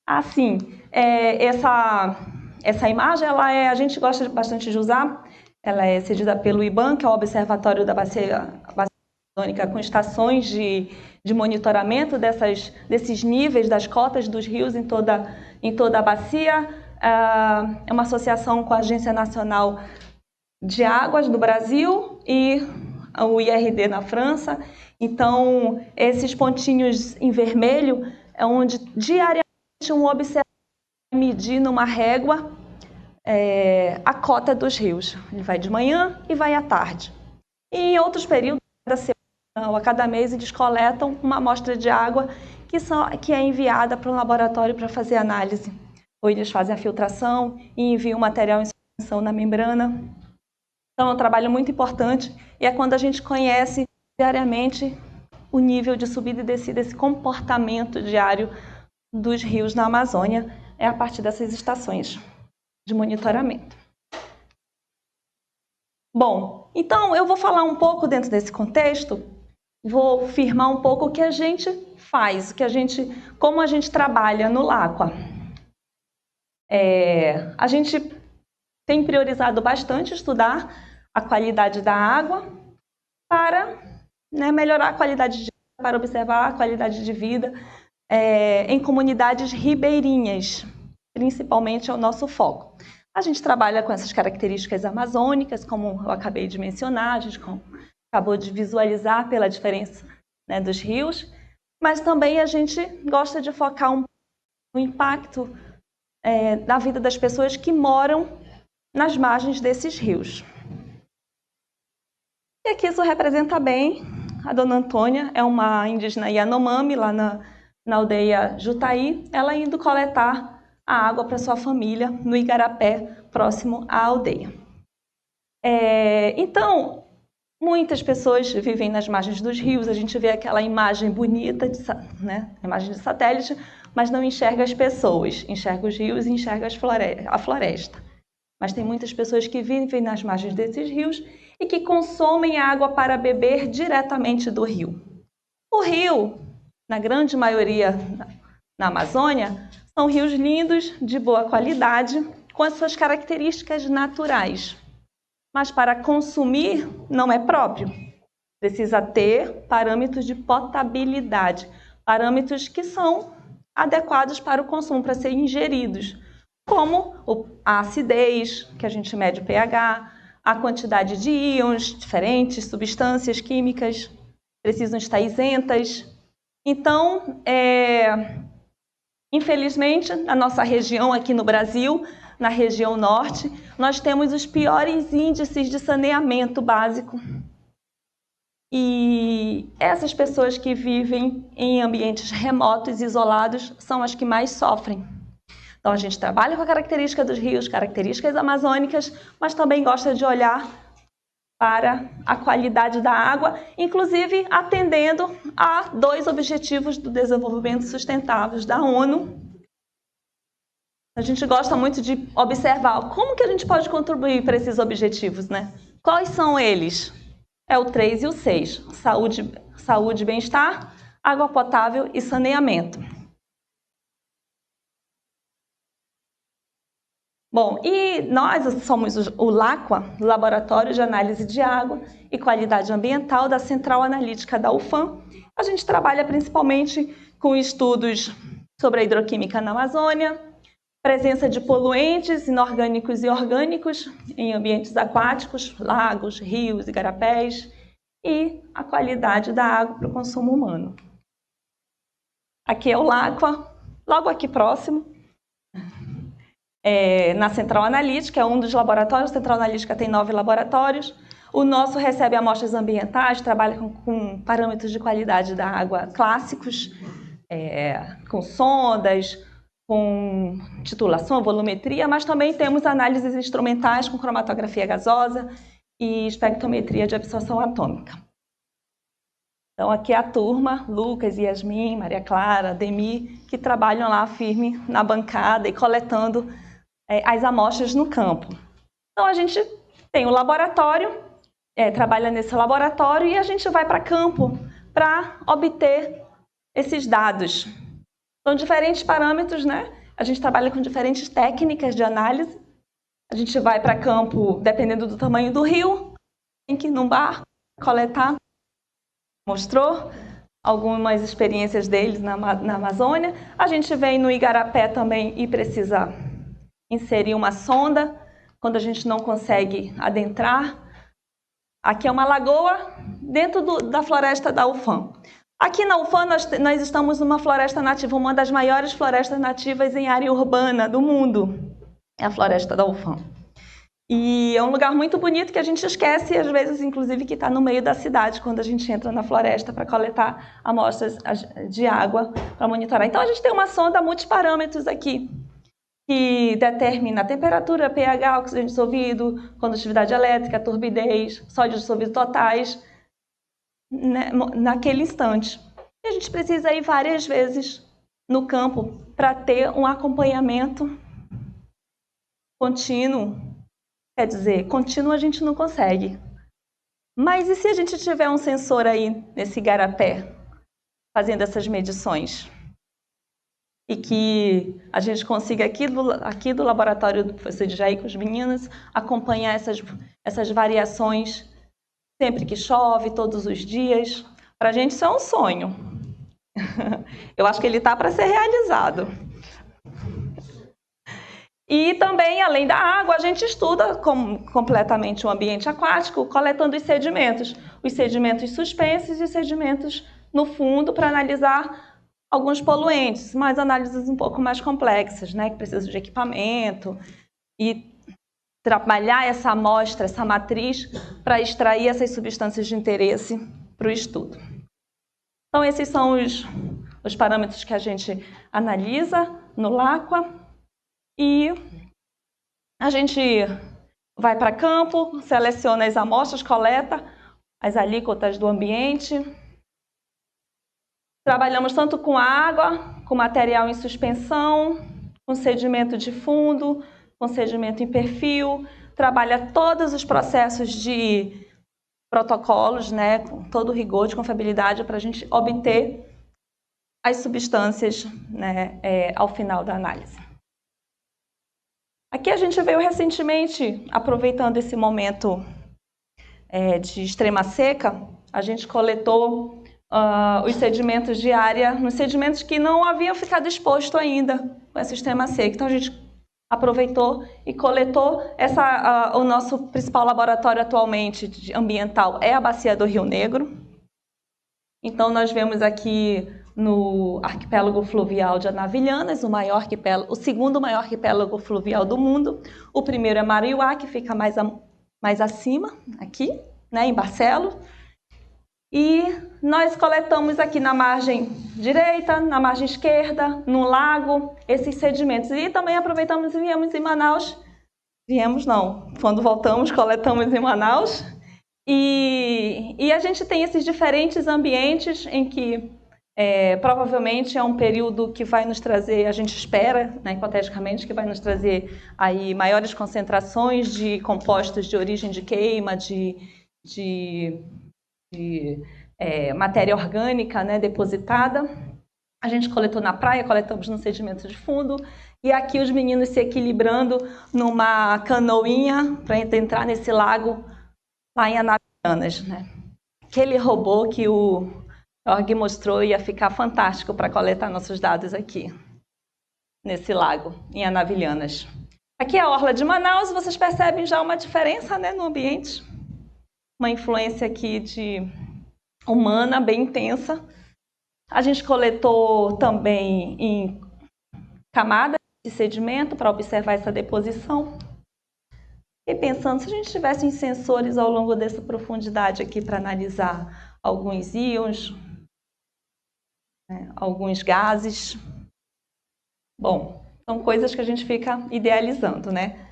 Assim, essa imagem, a gente gosta bastante de usar, ela é cedida pelo IBAN, que é o Observatório da Bacia Amazônica, com estações de monitoramento desses níveis das cotas dos rios em toda a bacia. É uma associação com a Agência Nacional de Águas do Brasil e o IRD na França. Então, esses pontinhos em vermelho é onde diariamente um observador vai medir numa régua a cota dos rios. Ele vai de manhã e vai à tarde. E em outros períodos, cada semana ou a cada mês, eles coletam uma amostra de água que é enviada para um laboratório para fazer análise. Ou eles fazem a filtração e enviam o material em suspensão na membrana. Então, é um trabalho muito importante e é quando a gente conhece diariamente o nível de subida e descida, esse comportamento diário dos rios na Amazônia, é a partir dessas estações de monitoramento. Bom, então eu vou falar um pouco dentro desse contexto, vou firmar um pouco o que a gente faz, como a gente trabalha no LACUA. A gente tem priorizado bastante estudar a qualidade da água para melhorar a qualidade de vida, para observar a qualidade de vida em comunidades ribeirinhas, principalmente é o nosso foco. A gente trabalha com essas características amazônicas, como eu acabei de mencionar, a gente acabou de visualizar pela diferença, né, dos rios, mas também a gente gosta de focar no impacto na vida das pessoas que moram nas margens desses rios. E aqui isso representa bem a Dona Antônia, é uma indígena Yanomami, lá na aldeia Jutaí, ela indo coletar a água para sua família no igarapé, próximo à aldeia. Então, muitas pessoas vivem nas margens dos rios, a gente vê aquela imagem bonita, né, imagem de satélite, mas não enxerga as pessoas, enxerga os rios e enxerga a floresta. Mas tem muitas pessoas que vivem nas margens desses rios e que consomem água para beber diretamente do rio. O rio, na grande maioria na Amazônia, são rios lindos, de boa qualidade, com as suas características naturais. Mas para consumir não é próprio. Precisa ter parâmetros de potabilidade, parâmetros que são adequados para o consumo, para serem ingeridos, como a acidez, que a gente mede o pH, a quantidade de íons diferentes, substâncias químicas, precisam estar isentas. Então, infelizmente, na nossa região aqui no Brasil, na região norte, nós temos os piores índices de saneamento básico. E essas pessoas que vivem em ambientes remotos e isolados são as que mais sofrem. Então, a gente trabalha com a característica dos rios, características amazônicas, mas também gosta de olhar para a qualidade da água, inclusive atendendo a 2 objetivos do desenvolvimento sustentável da ONU. A gente gosta muito de observar como que a gente pode contribuir para esses objetivos, né? Quais são eles? É o 3 e o 6, saúde e bem-estar, água potável e saneamento. Bom, e nós somos o LAQUA, Laboratório de Análise de Água e Qualidade Ambiental da Central Analítica da UFAM. A gente trabalha principalmente com estudos sobre a hidroquímica na Amazônia, presença de poluentes inorgânicos e orgânicos em ambientes aquáticos, lagos, rios, igarapés, e a qualidade da água para o consumo humano. Aqui é o LAQUA, logo aqui próximo. Na Central Analítica, é um dos laboratórios, a Central Analítica tem 9 laboratórios. O nosso recebe amostras ambientais, trabalha com parâmetros de qualidade da água clássicos, com sondas, com titulação, volumetria, mas também temos análises instrumentais com cromatografia gasosa e espectrometria de absorção atômica. Então aqui é a turma, Lucas, Yasmin, Maria Clara, Demi, que trabalham lá firme na bancada e coletando as amostras no campo. Então a gente tem o laboratório, trabalha nesse laboratório e a gente vai para campo para obter esses dados. São diferentes parâmetros, né? A gente trabalha com diferentes técnicas de análise. A gente vai para campo, dependendo do tamanho do rio, tem que ir num barco, coletar. Mostrou algumas experiências deles na Amazônia. A gente vem no igarapé também e precisa inserir uma sonda, quando a gente não consegue adentrar. Aqui é uma lagoa dentro da floresta da UFAM. Aqui na UFAM nós estamos numa floresta nativa, uma das maiores florestas nativas em área urbana do mundo. É a floresta da UFAM. E é um lugar muito bonito que a gente esquece, às vezes, inclusive, que está no meio da cidade, quando a gente entra na floresta para coletar amostras de água para monitorar. Então, a gente tem uma sonda multiparâmetros aqui, que determina a temperatura, pH, oxigênio dissolvido, condutividade elétrica, turbidez, sódio dissolvido totais, né, naquele instante. E a gente precisa ir várias vezes no campo para ter um acompanhamento contínuo. Quer dizer, contínuo a gente não consegue. Mas e se a gente tiver um sensor aí nesse igarapé, fazendo essas medições? E que a gente consiga aqui do laboratório do professor Jair com os meninos acompanhar essas variações sempre que chove, todos os dias. Para a gente isso é um sonho. Eu acho que ele está para ser realizado. E também, além da água, a gente estuda completamente o ambiente aquático, coletando os sedimentos suspensos e os sedimentos no fundo, para analisar alguns poluentes, mas análises um pouco mais complexas, né, que precisam de equipamento e trabalhar essa amostra, essa matriz, para extrair essas substâncias de interesse para o estudo. Então, esses são os parâmetros que a gente analisa no LACUA e a gente vai para campo, seleciona as amostras, coleta as alíquotas do ambiente. Trabalhamos tanto com água, com material em suspensão, com sedimento de fundo, com sedimento em perfil. Trabalha todos os processos de protocolos, né, com todo o rigor de confiabilidade para a gente obter as substâncias, né, ao final da análise. Aqui a gente veio recentemente, aproveitando esse momento de extrema seca, a gente coletou os sedimentos de área, nos sedimentos que não haviam ficado expostos ainda com essa extrema seca. Então a gente aproveitou e coletou o nosso principal laboratório atualmente ambiental é a bacia do Rio Negro. Então nós vemos aqui no arquipélago fluvial de Anavilhanas, o segundo maior arquipélago fluvial do mundo. O primeiro é Mariuá, que fica mais acima, aqui, né, em Barcelos. E nós coletamos aqui na margem direita, na margem esquerda, no lago, esses sedimentos. E também aproveitamos e viemos em Manaus. Viemos não, quando voltamos, coletamos em Manaus. E a gente tem esses diferentes ambientes em que provavelmente é um período que vai nos trazer, a gente espera, né, hipoteticamente, que vai nos trazer aí maiores concentrações de compostos de origem de queima, de matéria orgânica, né, depositada. A gente coletou na praia, coletamos no sedimento de fundo, e aqui os meninos se equilibrando numa canoinha para entrar nesse lago lá em Anavilhanas, né? Aquele robô que o Jorge mostrou ia ficar fantástico para coletar nossos dados aqui, nesse lago, em Anavilhanas. Aqui é a orla de Manaus, vocês percebem já uma diferença, né, no ambiente, uma influência aqui humana bem intensa. A gente coletou também em camadas de sedimento para observar essa deposição. E pensando, se a gente tivesse sensores ao longo dessa profundidade aqui para analisar alguns íons, né, alguns gases. Bom, são coisas que a gente fica idealizando, né?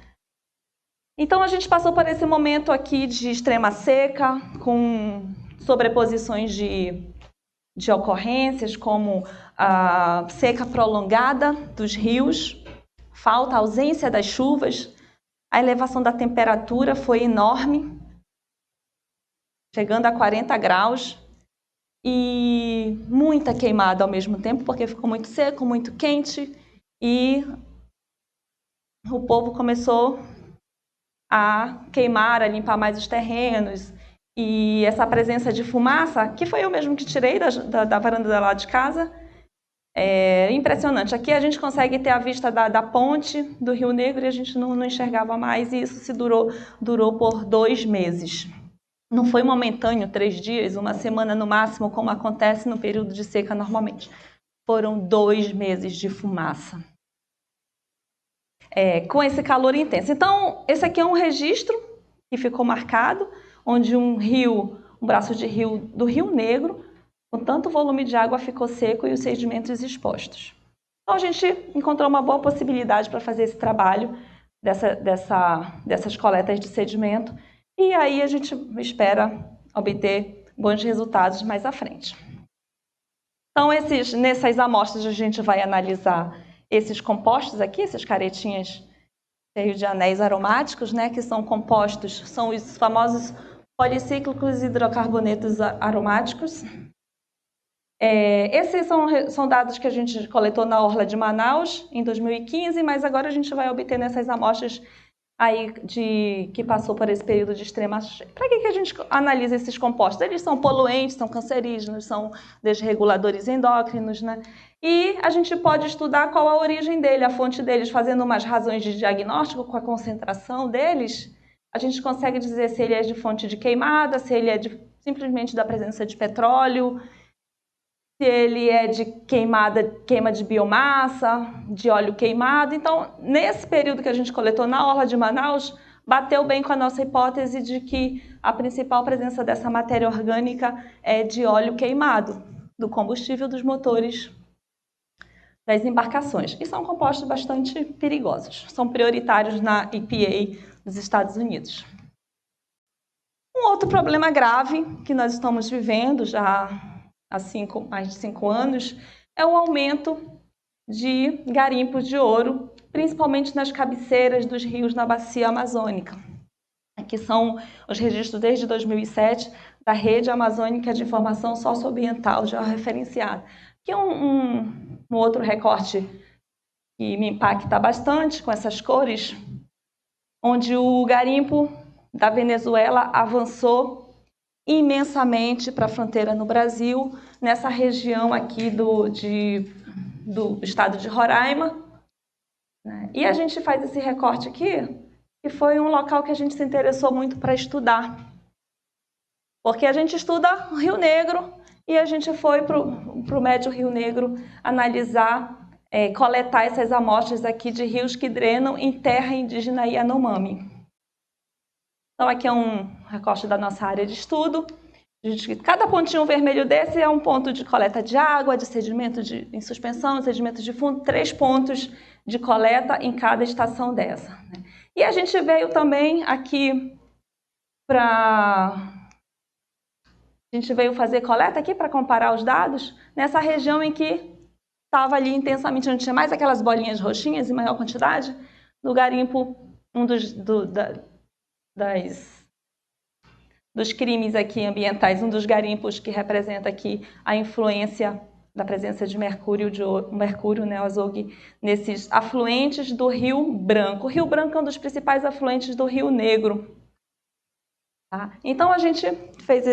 Então a gente passou por esse momento aqui de extrema seca, com sobreposições de ocorrências, como a seca prolongada dos rios, falta, ausência das chuvas, a elevação da temperatura foi enorme, chegando a 40 graus, e muita queimada ao mesmo tempo, porque ficou muito seco, muito quente, e o povo começou a queimar, a limpar mais os terrenos. E essa presença de fumaça, que foi eu mesmo que tirei da varanda lá de casa, é impressionante. Aqui a gente consegue ter a vista da ponte do Rio Negro e a gente não enxergava mais, e isso durou por 2 meses. Não foi momentâneo, 3 dias, 1 semana no máximo, como acontece no período de seca normalmente. Foram 2 meses de fumaça. Com esse calor intenso. Então, esse aqui é um registro que ficou marcado, onde um braço de rio do Rio Negro, com tanto volume de água, ficou seco e os sedimentos expostos. Então, a gente encontrou uma boa possibilidade para fazer esse trabalho dessas coletas de sedimento, e aí a gente espera obter bons resultados mais à frente. Então, nessas amostras, a gente vai analisar esses compostos aqui, essas caretinhas cheias de anéis aromáticos, né, que são compostos, são os famosos policíclicos hidrocarbonetos aromáticos. Esses são dados que a gente coletou na orla de Manaus em 2015, mas agora a gente vai obter nessas amostras aí que passou por esse período de extrema... Para que a gente analisa esses compostos? Eles são poluentes, são cancerígenos, são desreguladores endócrinos, né? E a gente pode estudar qual a origem dele, a fonte deles, fazendo umas razões de diagnóstico com a concentração deles. A gente consegue dizer se ele é de fonte de queimada, se ele é simplesmente da presença de petróleo, se ele é de queima de biomassa, de óleo queimado. Então, nesse período que a gente coletou na orla de Manaus, bateu bem com a nossa hipótese de que a principal presença dessa matéria orgânica é de óleo queimado, do combustível dos motores das embarcações. E são compostos bastante perigosos. São prioritários na EPA dos Estados Unidos. Um outro problema grave que nós estamos vivendo já há mais de 5 anos é o aumento de garimpos de ouro, principalmente nas cabeceiras dos rios na bacia amazônica. Aqui são os registros desde 2007 da Rede Amazônica de Informação Socioambiental georreferenciada. Aqui um outro recorte que me impacta bastante com essas cores, onde o garimpo da Venezuela avançou imensamente para a fronteira no Brasil, nessa região aqui do estado de Roraima. E a gente faz esse recorte aqui, que foi um local que a gente se interessou muito para estudar. Porque a gente estuda o Rio Negro e a gente foi para o Médio Rio Negro analisar, coletar essas amostras aqui de rios que drenam em terra indígena Yanomami. Então aqui é um recorte da nossa área de estudo. Cada pontinho vermelho desse é um ponto de coleta de água, de sedimento em suspensão, sedimento de fundo, 3 pontos de coleta em cada estação dessa. E a gente veio também aqui a gente veio fazer coleta aqui para comparar os dados nessa região em que estava ali intensamente, onde tinha mais aquelas bolinhas roxinhas em maior quantidade, no garimpo, dos crimes aqui ambientais, um dos garimpos que representa aqui a influência da presença de mercúrio, né, o azogue, nesses afluentes do Rio Branco. O Rio Branco é um dos principais afluentes do Rio Negro. Tá? Então, a gente fez,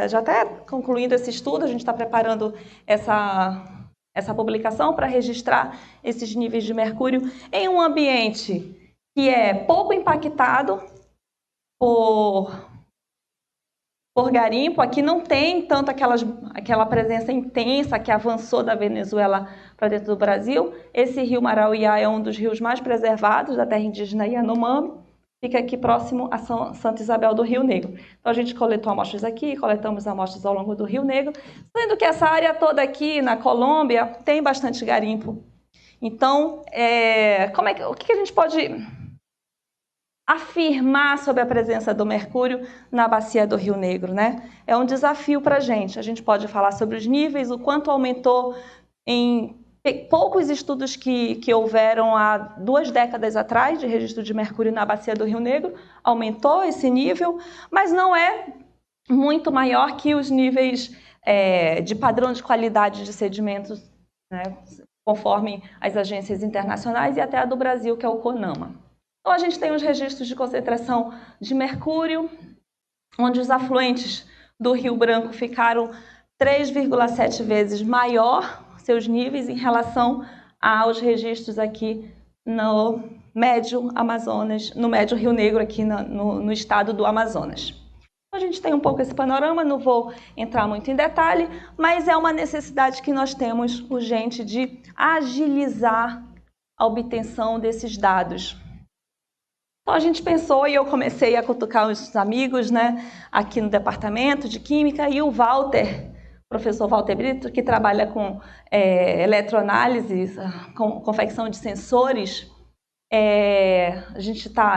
já até concluindo esse estudo, a gente está preparando essa publicação para registrar esses níveis de mercúrio em um ambiente que é pouco impactado por garimpo. Aqui não tem tanto aquela presença intensa que avançou da Venezuela para dentro do Brasil. Esse rio Marauiá é um dos rios mais preservados da terra indígena Yanomami. Fica aqui próximo a Santa Isabel do Rio Negro. Então a gente coletou amostras aqui, coletamos amostras ao longo do Rio Negro, sendo que essa área toda aqui na Colômbia tem bastante garimpo. Então, o que a gente pode afirmar sobre a presença do mercúrio na bacia do Rio Negro, né? É um desafio para a gente pode falar sobre os níveis, o quanto aumentou em poucos estudos que houveram há 2 décadas atrás de registro de mercúrio na bacia do Rio Negro, aumentou esse nível, mas não é muito maior que os níveis de padrão de qualidade de sedimentos, né, conforme as agências internacionais e até a do Brasil, que é o CONAMA. Então, a gente tem os registros de concentração de mercúrio, onde os afluentes do Rio Branco ficaram 3,7 vezes maior seus níveis em relação aos registros aqui no Médio Amazonas, no Médio Rio Negro, aqui no estado do Amazonas. A gente tem um pouco esse panorama, não vou entrar muito em detalhe, mas é uma necessidade que nós temos urgente de agilizar a obtenção desses dados. Então a gente pensou e eu comecei a cutucar os amigos, né, aqui no departamento de Química, e o professor Walter Brito, que trabalha com eletroanálise, com confecção de sensores,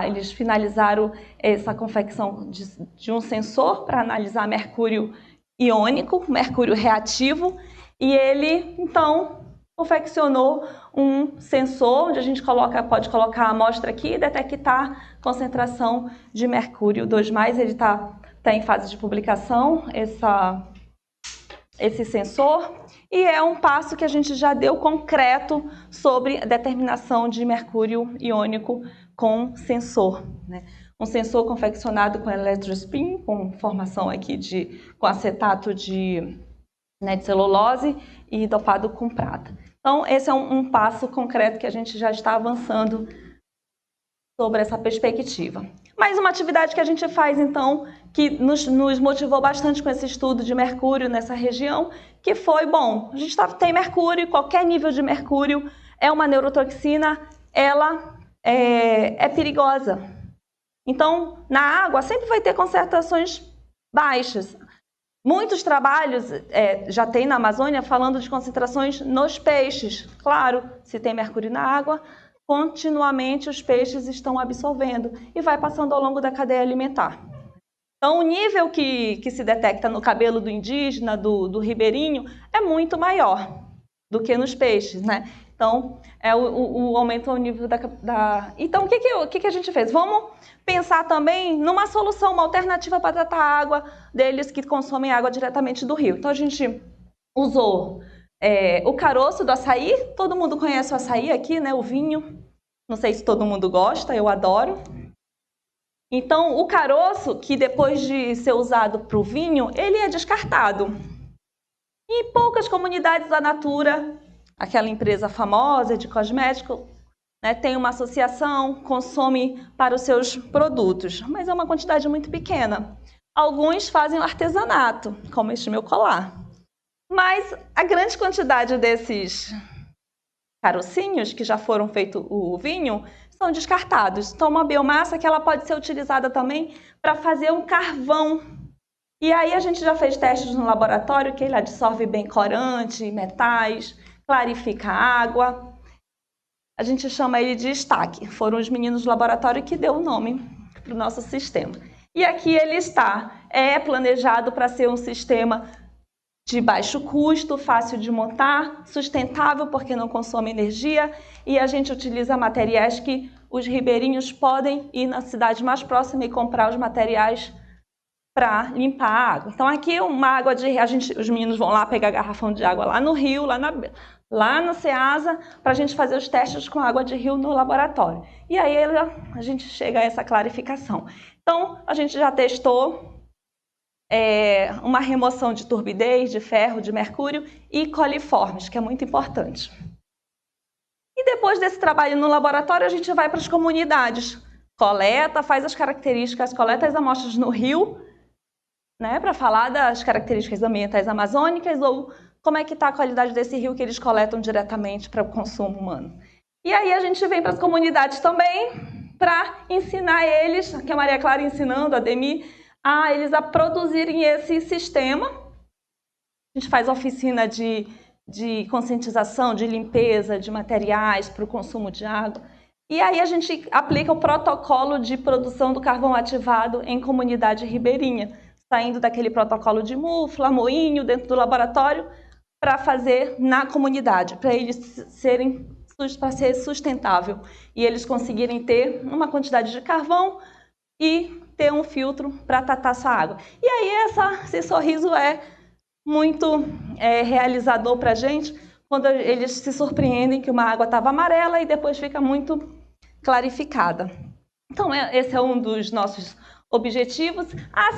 eles finalizaram essa confecção de um sensor para analisar mercúrio iônico, mercúrio reativo, e ele, então, confeccionou um sensor onde a gente pode colocar a amostra aqui e detectar concentração de mercúrio 2+. Ele está em fase de publicação, esse sensor, e é um passo que a gente já deu concreto sobre a determinação de mercúrio iônico com sensor, né? Um sensor confeccionado com eletrospin, com formação aqui com acetato de celulose e dopado com prata. Então, esse é um passo concreto que a gente já está avançando sobre essa perspectiva. Mais uma atividade que a gente faz, então, que nos motivou bastante com esse estudo de mercúrio nessa região, que foi, bom, a gente tem mercúrio, qualquer nível de mercúrio é uma neurotoxina, ela é perigosa. Então, na água sempre vai ter concentrações baixas. Muitos trabalhos já tem na Amazônia falando de concentrações nos peixes. Claro, se tem mercúrio na água, continuamente os peixes estão absorvendo e vai passando ao longo da cadeia alimentar. Então, o nível que se detecta no cabelo do indígena, do ribeirinho, é muito maior do que nos peixes, né? Então, o aumento ao nível da... Então, o que a gente fez? Vamos pensar também numa solução, uma alternativa para tratar a água deles que consomem água diretamente do rio. Então, a gente usou o caroço do açaí. Todo mundo conhece o açaí aqui, né? O vinho. Não sei se todo mundo gosta, eu adoro. Então, o caroço, que depois de ser usado para o vinho, ele é descartado. E poucas comunidades da Natura, aquela empresa famosa de cosmético, né, tem uma associação, consome para os seus produtos, mas é uma quantidade muito pequena. Alguns fazem o artesanato, como este meu colar. Mas a grande quantidade desses carocinhos que já foram feito o vinho são descartados. Então, uma biomassa que ela pode ser utilizada também para fazer um carvão. E aí a gente já fez testes no laboratório que ele absorve bem corante, metais, clarifica a água. A gente chama ele de estaque. Foram os meninos do laboratório que deu o nome para o nosso sistema. E aqui ele está. É planejado para ser um sistema de baixo custo, fácil de montar, sustentável porque não consome energia, e a gente utiliza materiais que os ribeirinhos podem ir na cidade mais próxima e comprar os materiais para limpar a água. Então aqui uma água os meninos vão lá pegar garrafão de água lá no rio, lá no Ceasa, para a gente fazer os testes com água de rio no laboratório. E aí a gente chega a essa clarificação. Então a gente já testou uma remoção de turbidez, de ferro, de mercúrio e coliformes, que é muito importante. E depois desse trabalho no laboratório, a gente vai para as comunidades. Coleta, faz as características, coleta as amostras no rio, né, para falar das características ambientais amazônicas ou como é que está a qualidade desse rio que eles coletam diretamente para o consumo humano. E aí a gente vem para as comunidades também para ensinar eles, que a Maria Clara ensinando, a Demi, eles a produzirem esse sistema. A gente faz oficina de conscientização, de limpeza, de materiais para o consumo de água. E aí a gente aplica o protocolo de produção do carvão ativado em comunidade ribeirinha, saindo daquele protocolo de mufla, moinho, dentro do laboratório, para fazer na comunidade, para eles para ser sustentável e eles conseguirem ter uma quantidade de carvão e ter um filtro para tratar essa água. E aí esse sorriso é muito realizador para a gente, quando eles se surpreendem que uma água estava amarela e depois fica muito clarificada. Então, esse é um dos nossos objetivos.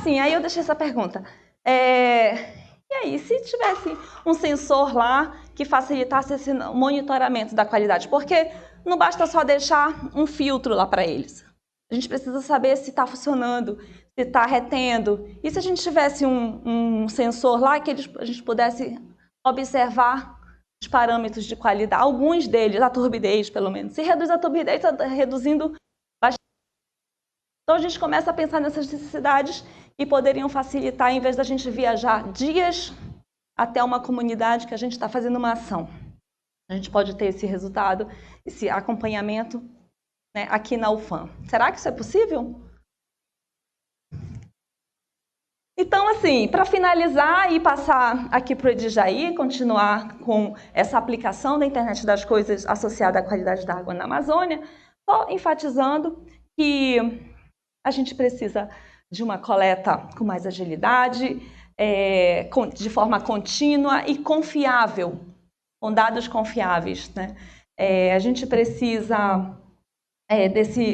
Sim, aí eu deixei essa pergunta. E aí, se tivesse um sensor lá que facilitasse esse monitoramento da qualidade? Porque não basta só deixar um filtro lá para eles. A gente precisa saber se está funcionando, se está retendo. E se a gente tivesse um sensor lá que a gente pudesse observar os parâmetros de qualidade, alguns deles, a turbidez pelo menos. Se reduz a turbidez, está reduzindo bastante. Então a gente começa a pensar nessas necessidades e poderiam facilitar, em vez da gente viajar dias até uma comunidade que a gente está fazendo uma ação. A gente pode ter esse resultado, esse acompanhamento, né, aqui na UFAM. Será que isso é possível? Então, assim, para finalizar e passar aqui para o Edjaí, continuar com essa aplicação da internet das coisas associada à qualidade da água na Amazônia, só enfatizando que a gente precisa de uma coleta com mais agilidade, de forma contínua e confiável, com dados confiáveis, né? A gente precisa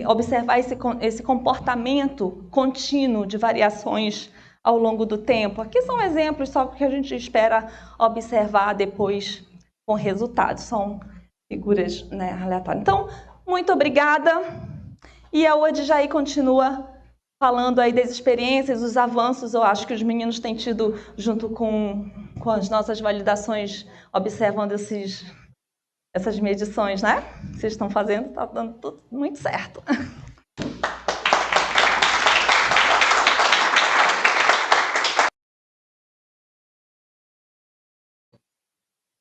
observar esse comportamento contínuo de variações ao longo do tempo. Aqui são exemplos só que a gente espera observar depois com resultados, são figuras, né, aleatórias. Então, muito obrigada. E a Odjaí continua falando aí das experiências, dos avanços. Eu acho que os meninos têm tido, junto com as nossas validações, observando essas medições, né? Vocês estão fazendo, está dando tudo muito certo.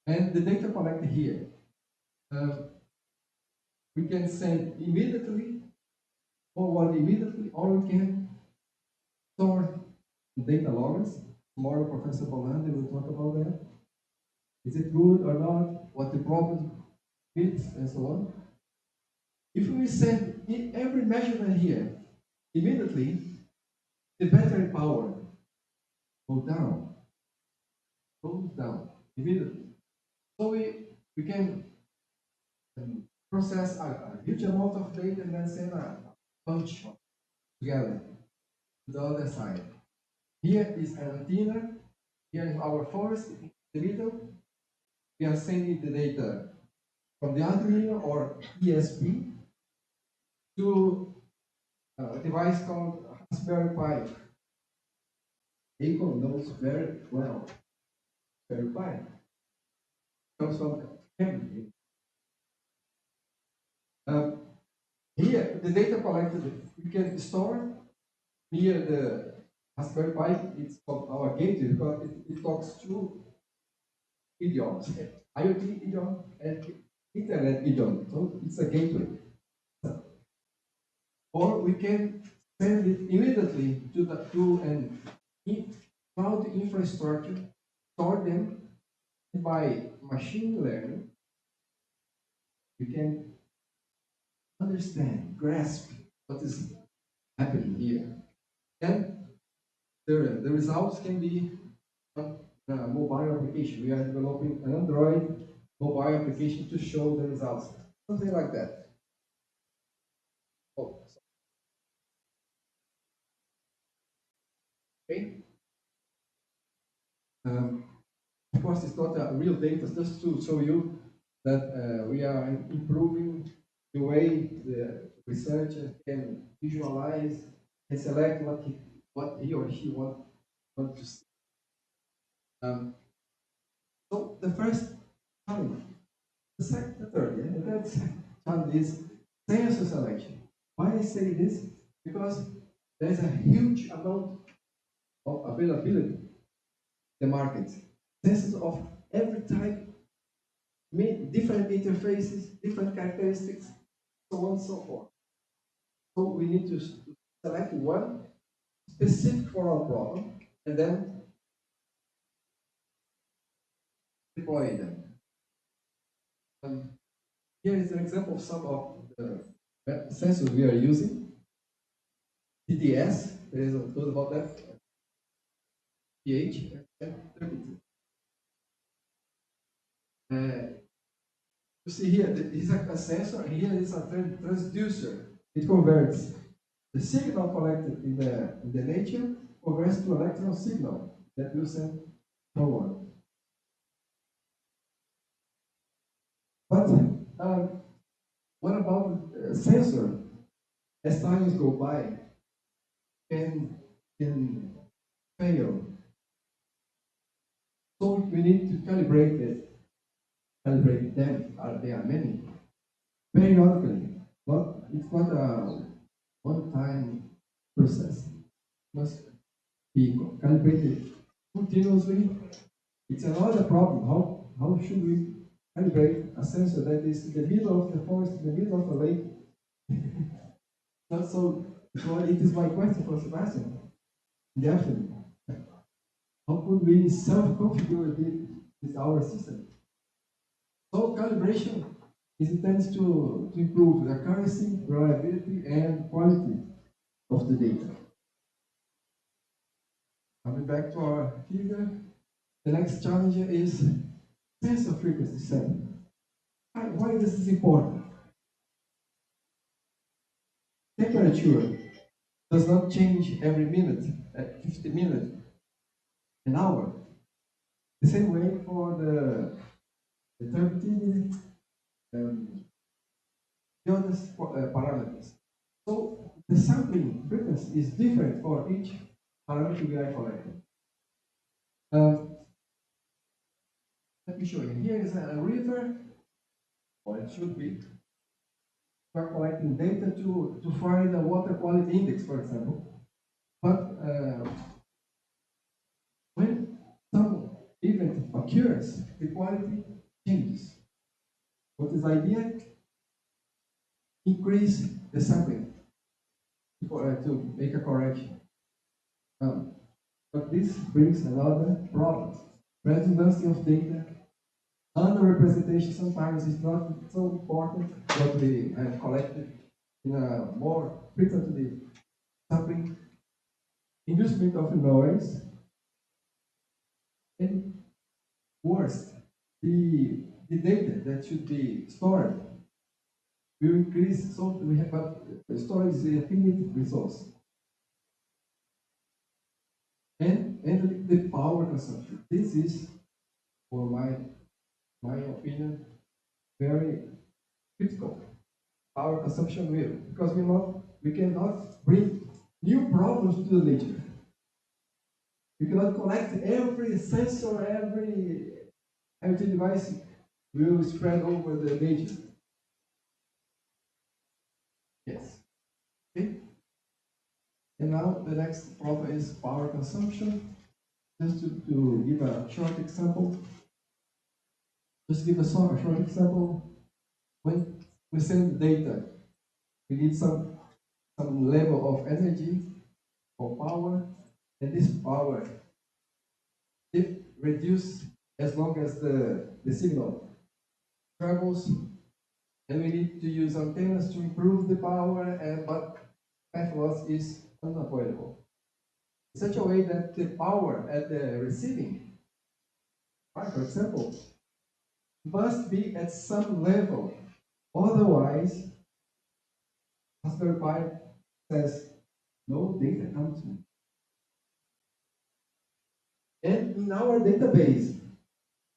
And the data collected here, we can send immediately, forward immediately, or we can store data logs. Tomorrow, Professor Bolandi will talk about that. Is it good or not? What the problem is, and so on. If we send every measurement here immediately, the battery power goes down immediately. So we can process a huge amount of data and then send a bunch together to the other side. Here is an antenna. Here is our forest in the middle. We are sending the data from the Arduino or ESP to a device called Raspberry Pi. Eco knows very well. Raspberry Pi comes from chemistry. Here, the data collected, we can store near the Raspberry Pi. It's called our gateway because it talks two idioms, IoT idiom and Internet idiom. So it's a gateway. Or we can send it immediately to an cloud infrastructure, store them by machine learning. We can understand, grasp what is happening here. And the results can be a mobile application. We are developing an Android mobile application to show the results. Something like that. Oh, okay. Of course, it's not a real data, just to show you that we are improving the way the researcher can visualize and select what he or she want to see. So the first challenge, the third challenge is sensor selection. Why I say this? Because there is a huge amount of availability in the market. Sensors of every type, different interfaces, different characteristics, so on and so forth. So we need to select one specific for our problem and then deploy them. Here is an example of some of the sensors we are using. TDS, there is a code about that. pH and temperature. You see here, this is a sensor, and here is a transducer. It converts the signal collected in the nature, converts to electron signal that will send forward. But what about the sensor? As times go by, can fail. So we need to calibrate it. Calibrate them. There are many. Periodically. It's not a one-time process. It must be calibrated continuously. It's another problem. How should we calibrate a sensor that is in the middle of the forest, in the middle of the lake? Not so. It is my question for Sebastian. Definitely. How could we self-configure with our system? So calibration is intended to improve the accuracy, reliability, and quality of the data. Coming back to our figure, the next challenge is sensor frequency setting. Why this is important? temperature does not change every minute, at 50 minutes, an hour. The same way for the 30 the other parameters. So the sampling frequency is different for each parameter we are collecting. Let me show you. Here is a river, or it should be. We are collecting data to find the water quality index, for example. But when some event occurs, the quality changes. What is the idea? Increase the sampling to make a correction. But this brings another problem. Redundancy of data, under-representation sometimes is not so important, but we have collected in a more frequently sampling, inducement of noise, and worse, the data that should be stored will increase, so we have, but storage is a finite resource. And the power consumption. This is, for my opinion, very critical. Power consumption will, because we cannot bring new problems to the nature. We cannot collect every sensor, every IoT device will spread over the nature. Yes. Okay. And now the next problem is power consumption. Just to give a short example. Just give a short example. When we send data, we need some level of energy or power, and this power if reduced as long as the signal travels, and we need to use antennas to improve the power, but path loss is unavoidable. In such a way that the power at the receiving, for example, must be at some level. Otherwise, Raspberry Pi says, no data comes to me. And in our database,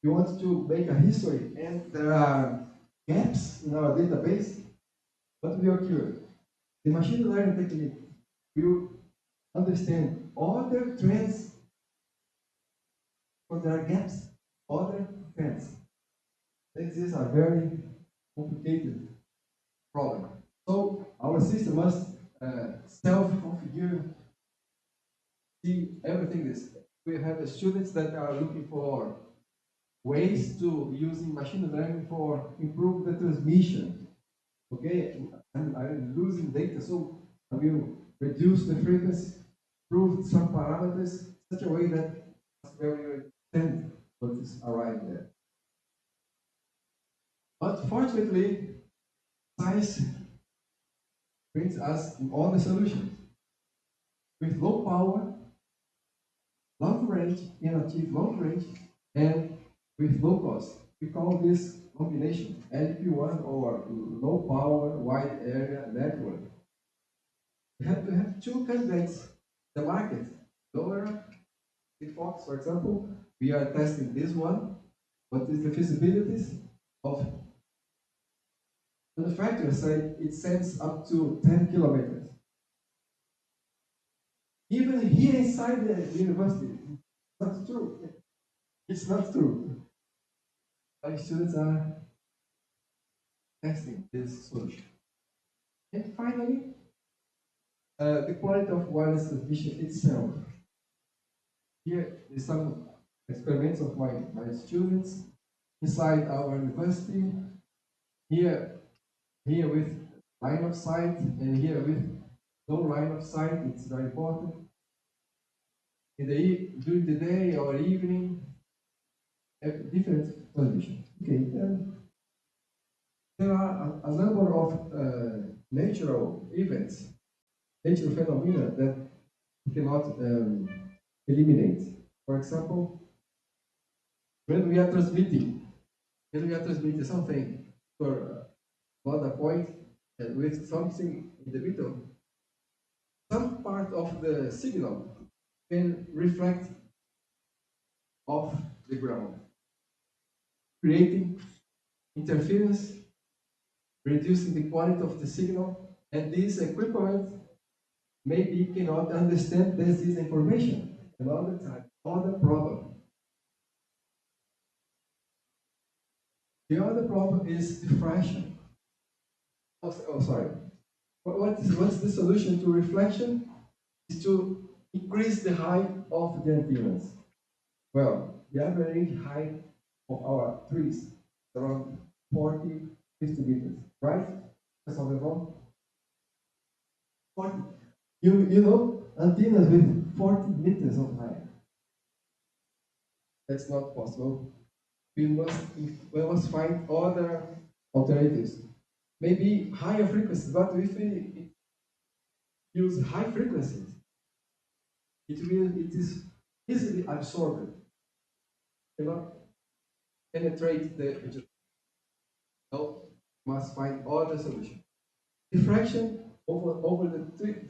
we want to make a history, and there are gaps in our database, what will occur? The machine learning technique will understand other trends, because there are gaps, other trends. This is a very complicated problem. So our system must self-configure, see everything this. We have students that are looking for ways to using machine learning for improve the transmission. Okay, I'm losing data, so I will reduce the frequency, improve some parameters, such a way that very understand what is arrived there. But fortunately, science brings us all the solutions. With low power, long range, and achieve long range, and with low cost. We call this combination LP1 or low power wide area network. We have to have two candidates. The market, lower Fox, for example, we are testing this one. What is the feasibilities of manufacturer side? It sends up to 10 kilometers. Even here inside the university, it's not true. It's not true. Our students are testing this solution. And finally, the quality of wireless transmission itself. Here is some experiments of my students inside our university. Here with line of sight, and here with no line of sight. It's very important. During the day or evening, different transmission. Okay. There are a number of natural events, natural phenomena that we cannot eliminate. For example, when we are transmitting something for another point, and with something in the middle, some part of the signal can reflect off the ground, creating interference, reducing the quality of the signal, and this equipment maybe cannot understand this information. Another time, other problem. The other problem is diffraction. Sorry. What's the solution to reflection? Is to increase the height of the antennas. Well, the average height of our trees is around 40, 50 meters, right? That's all wrong. 40. You know, antennas with 40 meters of height. That's not possible. We must find other alternatives. Maybe higher frequencies, but if we use high frequencies, it is easily absorbed. Cannot penetrate the. No, must find other solution. Diffraction over the tree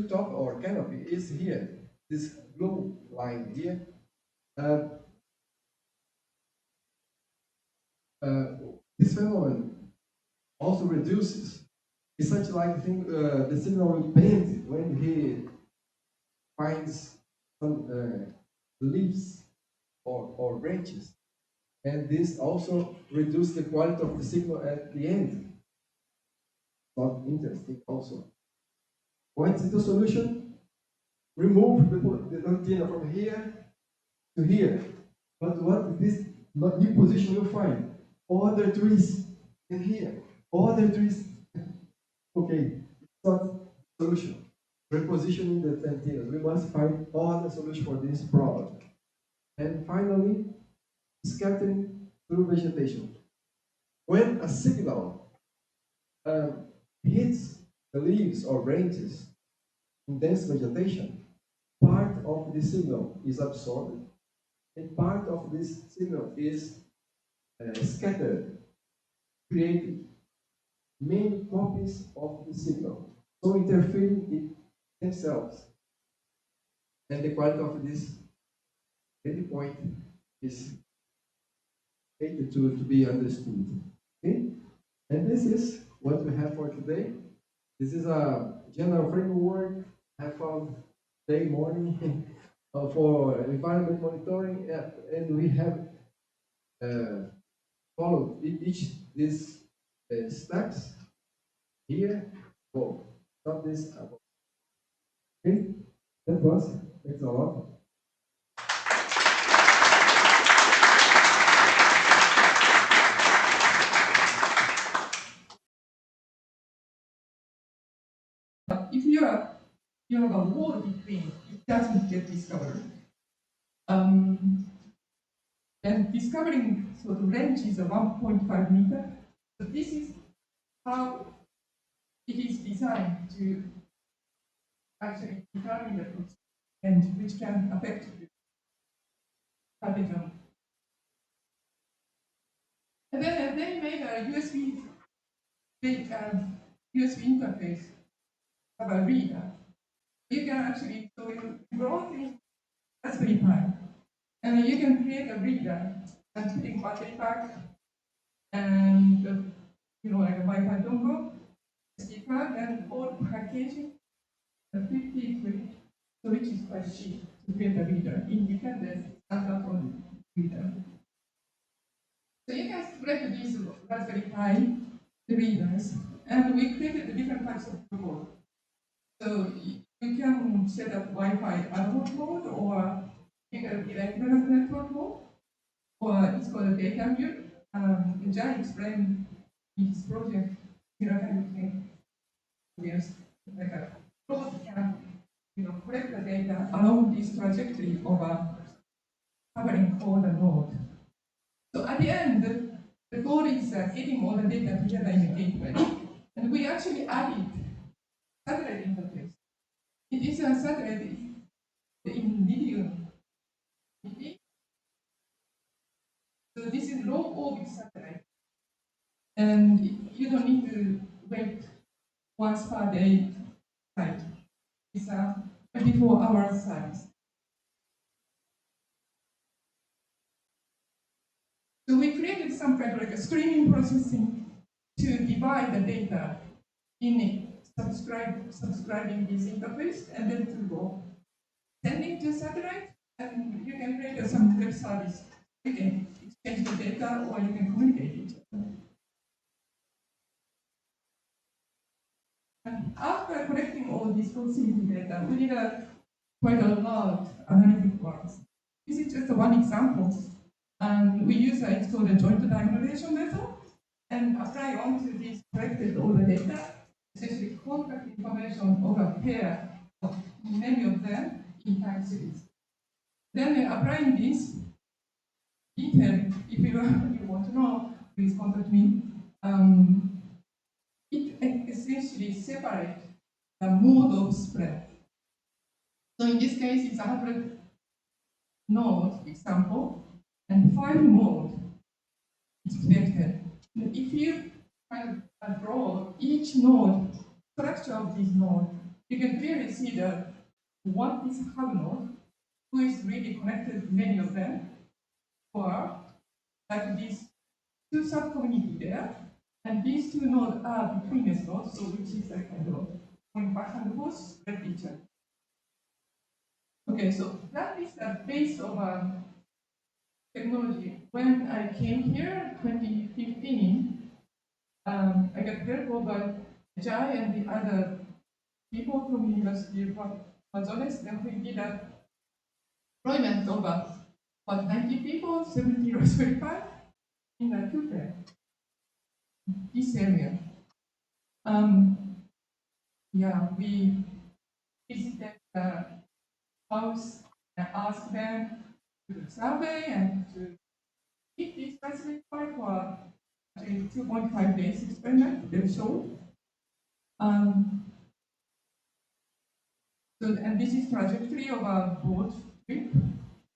top or canopy is here. This blue line here. This phenomenon also reduces. It's such like thing. The signal will bend when he finds some leaves or branches, and this also reduces the quality of the signal at the end. Not interesting also. What is the solution? Remove the antenna from here to here. But what this new position will find? Other trees in here. Other trees. Okay, it's not solution. Repositioning the antennas. We must find other solution for this problem. And finally, scattering through vegetation. When a signal hits the leaves or branches in dense vegetation, part of the signal is absorbed and part of this signal is scattered, creating many copies of the signal, so interfering in themselves. And the quality of this endpoint is needed to be understood. Okay? And this is what we have for today. This is a general framework I found today morning for environment monitoring, and we have followed each these steps here. Oh, not this. Okay, that was. Thanks a lot. If you have a wall between, it doesn't get discovered. And discovering, so the range is a 1.5 meter. So this is how it is designed to actually determine the proximity and which can affect the pathogen. And then they made a USB interface of a reader. You can actually, so you brought in Raspberry Pi, and you can create a reader and put in battery pack and like a Wi-Fi dongle, SD card, and all packaging, 50 quid, so which is quite cheap to create a reader, independent standalone reader. So you can spread these Raspberry Pi readers, and we created the different types of protocol. So you can set up Wi-Fi analog mode, or you can electronic network mode, or it's called a data view. Jan explained in his project, kind of thing. There's like a robot can, collect the data along this trajectory of covering all the node. So at the end, the goal is getting all the data together in a gateway. And we actually added satellite interface. It is a satellite in video. So this is low orbit satellite. And you don't need to wait once per day. Right. is 24-hour service. So we created some kind of like a streaming processing to divide the data in subscribing this interface and then to go sending to satellite, and you can create some web service. You can exchange the data or you can communicate it. And after collecting all this proximity data, we did quite a lot of analytic work. This is just one example. And we use it's called a joint diagonalization method, and apply onto this collected all the data, essentially contact information of a pair of many of them in time series. Then applying this detail, if you want to know, please contact me. It essentially separates the mode of spread. So in this case, it's 100 node example, and 5 mode expected. If you kind of draw each node, structure of this node, you can clearly see that what is hub node, who is really connected to many of them, or like these two subcommunity there, and these two nodes are between nodes, so which is a kind of going back and forth spread each other. Okay, so that is the base of technology. When I came here, 2015, I got help by Jai and the other people from the University of Amazonas. Then we did a deployment of about 90 people, 70 Raspberry Pi in a two-pair, this area. Yeah, we visited the house and asked them to do a survey and to keep this Raspberry Pi for a 2.5 days experiment they showed. So, and this is trajectory of a boat trip.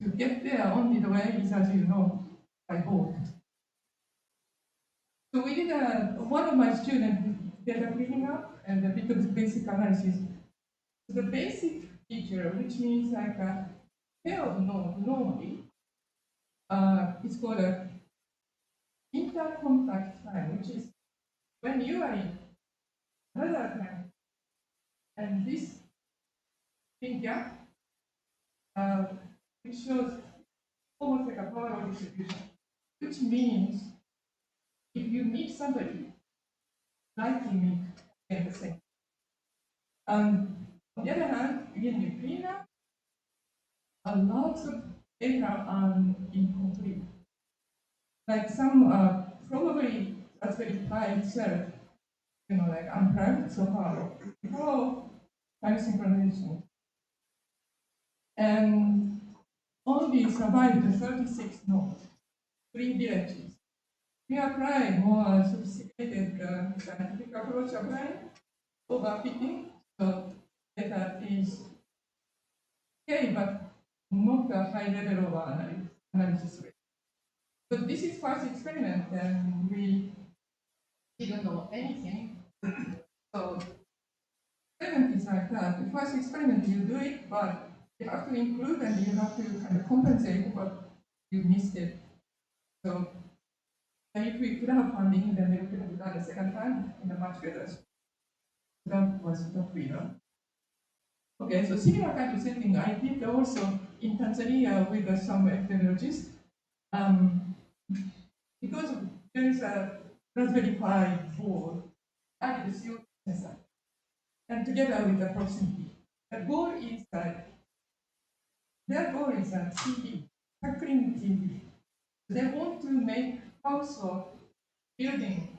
To get there, only the way is, as you know, by boat. So we did one of my students did a cleaning up and a bit of basic analysis. So the basic feature, which means like a pair of nodes normally, it's called a intercontact time, which is when you are in another time, and this big gap, which shows almost like a power distribution, which means if you meet somebody, likely meet the same. On the other hand, again, you clean up, a lot of data are incomplete. Like some probably Raspberry Pi itself, like unplugged so far, before time synchronization. And only survived the 36 nodes, 3 villages. We apply more sophisticated scientific approach applying overfitting, so data is okay, but not a high level of analysis rate. But this is first experiment, and we didn't know anything. So experiment is like that. The first experiment you do it, but you have to include and you have to kind of compensate what you missed it. So if we could have funding, then we could have done a second time in a much better. That was what we done. Okay, so similar kind of setting I did also in Tanzania with some epidemiologists. Because there is a Raspberry Pi board and the CO sensor, and together with the proximity. The goal is that their goal is a TV, tackling TV. They want to make household building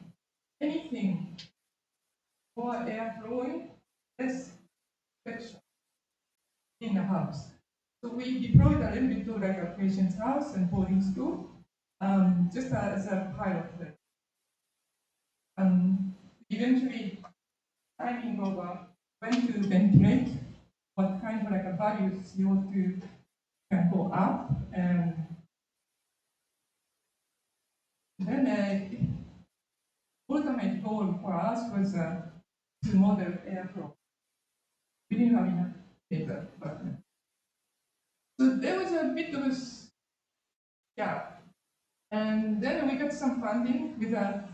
anything more air flowing, less infection in the house. So we deployed a little bit to like a patient's house and boarding school, just as a pilot. Eventually, timing over when to ventilate, what kind of like a values CO2 can go up, and then ultimate goal for us was to model airflow. We didn't have enough data department. So there was a bit of a gap. And then we got some funding with a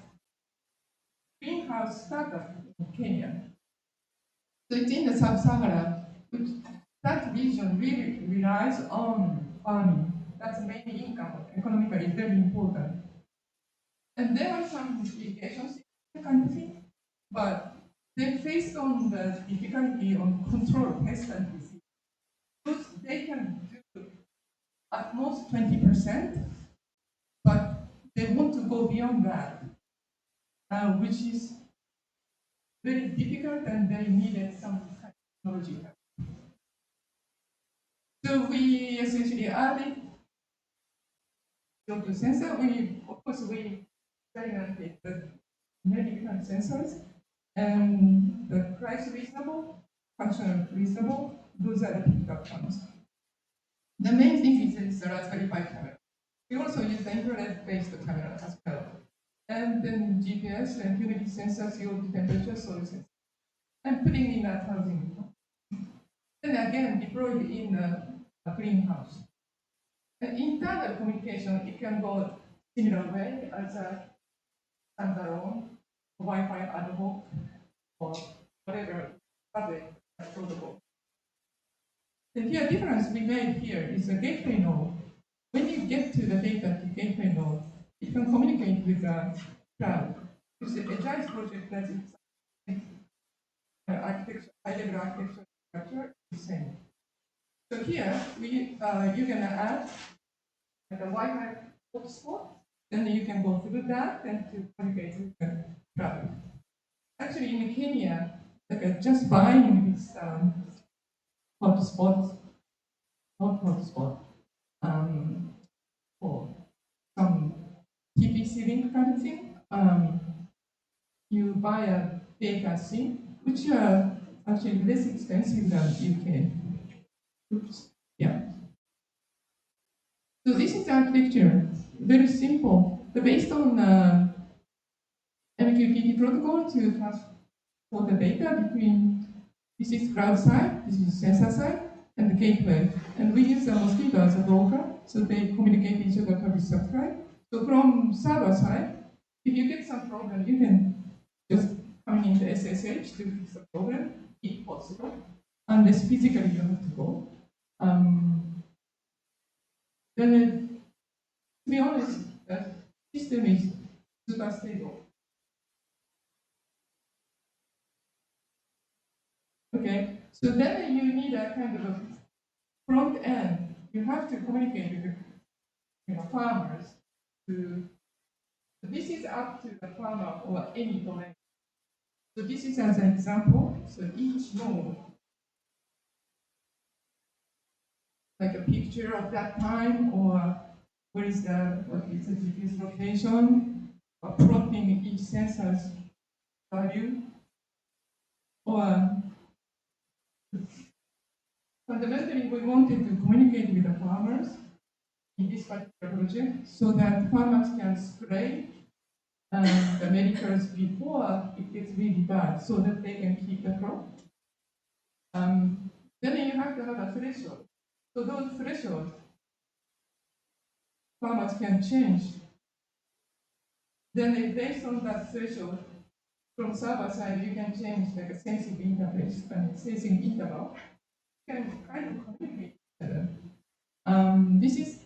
greenhouse startup in Kenya. So it's in the sub-Sahara, which that region really relies on farming. That's the main income, economically very important. And there are some mitigations in the country, but they faced on the difficulty on control pest and disease. Because they can do at most 20%, but they want to go beyond that, which is very difficult, and they needed some technology. So we essentially added CO2 sensor. Of course, we experimented with many different sensors, and the price reasonable, functional reasonable, those are the pickup ones. The main thing is the Raspberry Pi camera. We also use the infrared-based camera as well. And then GPS and humidity sensor, CO2 temperature, soil sensor. And putting in a housing. Then again, deployed in a greenhouse. And internal communication, it can go similar way as a standalone, Wi-Fi ad hoc, or whatever other protocol. The here difference we made here is a gateway node. When you get to the data to gateway node, it can communicate with the cloud. It's a Agile project that is architecture, high-level architecture structure is the same. So here you're gonna add like a Wi-Fi hotspot, then you can go through that and to communicate with the cloud. Actually, in Kenya, like just buying this hotspot, for some TPC link kind of thing. You buy a data SIM, which are actually less expensive than UK. Oops. Yeah. So this is the architecture, very simple. But based on MQTT protocol to transport the data between, this is cloud side, this is sensor side, and the gateway. And we use the Mosquito as a broker, so they communicate each other per subscribe. So from server side, if you get some problem, you can just come into SSH to fix the problem, if possible, unless physically you have to go. Then, to be honest, the system is super stable. Okay, so then you need a kind of a front end. You have to communicate with farmers. This is up to the farmer or any domain. So this is as an example. So each node, like a picture of that time, or what is the GPS location, or plotting each sensor's value, or fundamentally we wanted to communicate with the farmers in this particular project so that farmers can spray the medicals before it gets really bad so that they can keep the crop. Then you have to have a threshold. So those thresholds, farmers can change. Then based on that threshold, from server side, you can change like a sensing interface and sensing interval. You can kind of communicate together. This is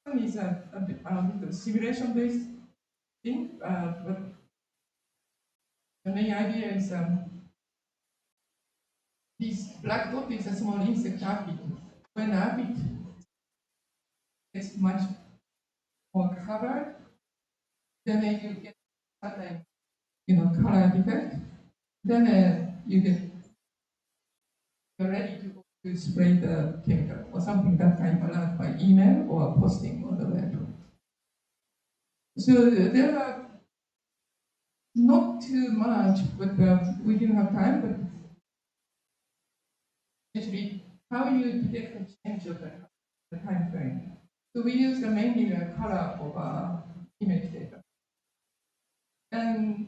a bit of simulation-based thing, but the main idea is this black dot is a small insect aphid. When aphid gets much more covered, then you get certain, color defect. Then you're ready to go to spray the chemical or something that kind of allowed by email or posting on the web. So there are not too much, but we didn't have time. But actually, how you detect the change of the time frame. So we use mainly the color of image data. And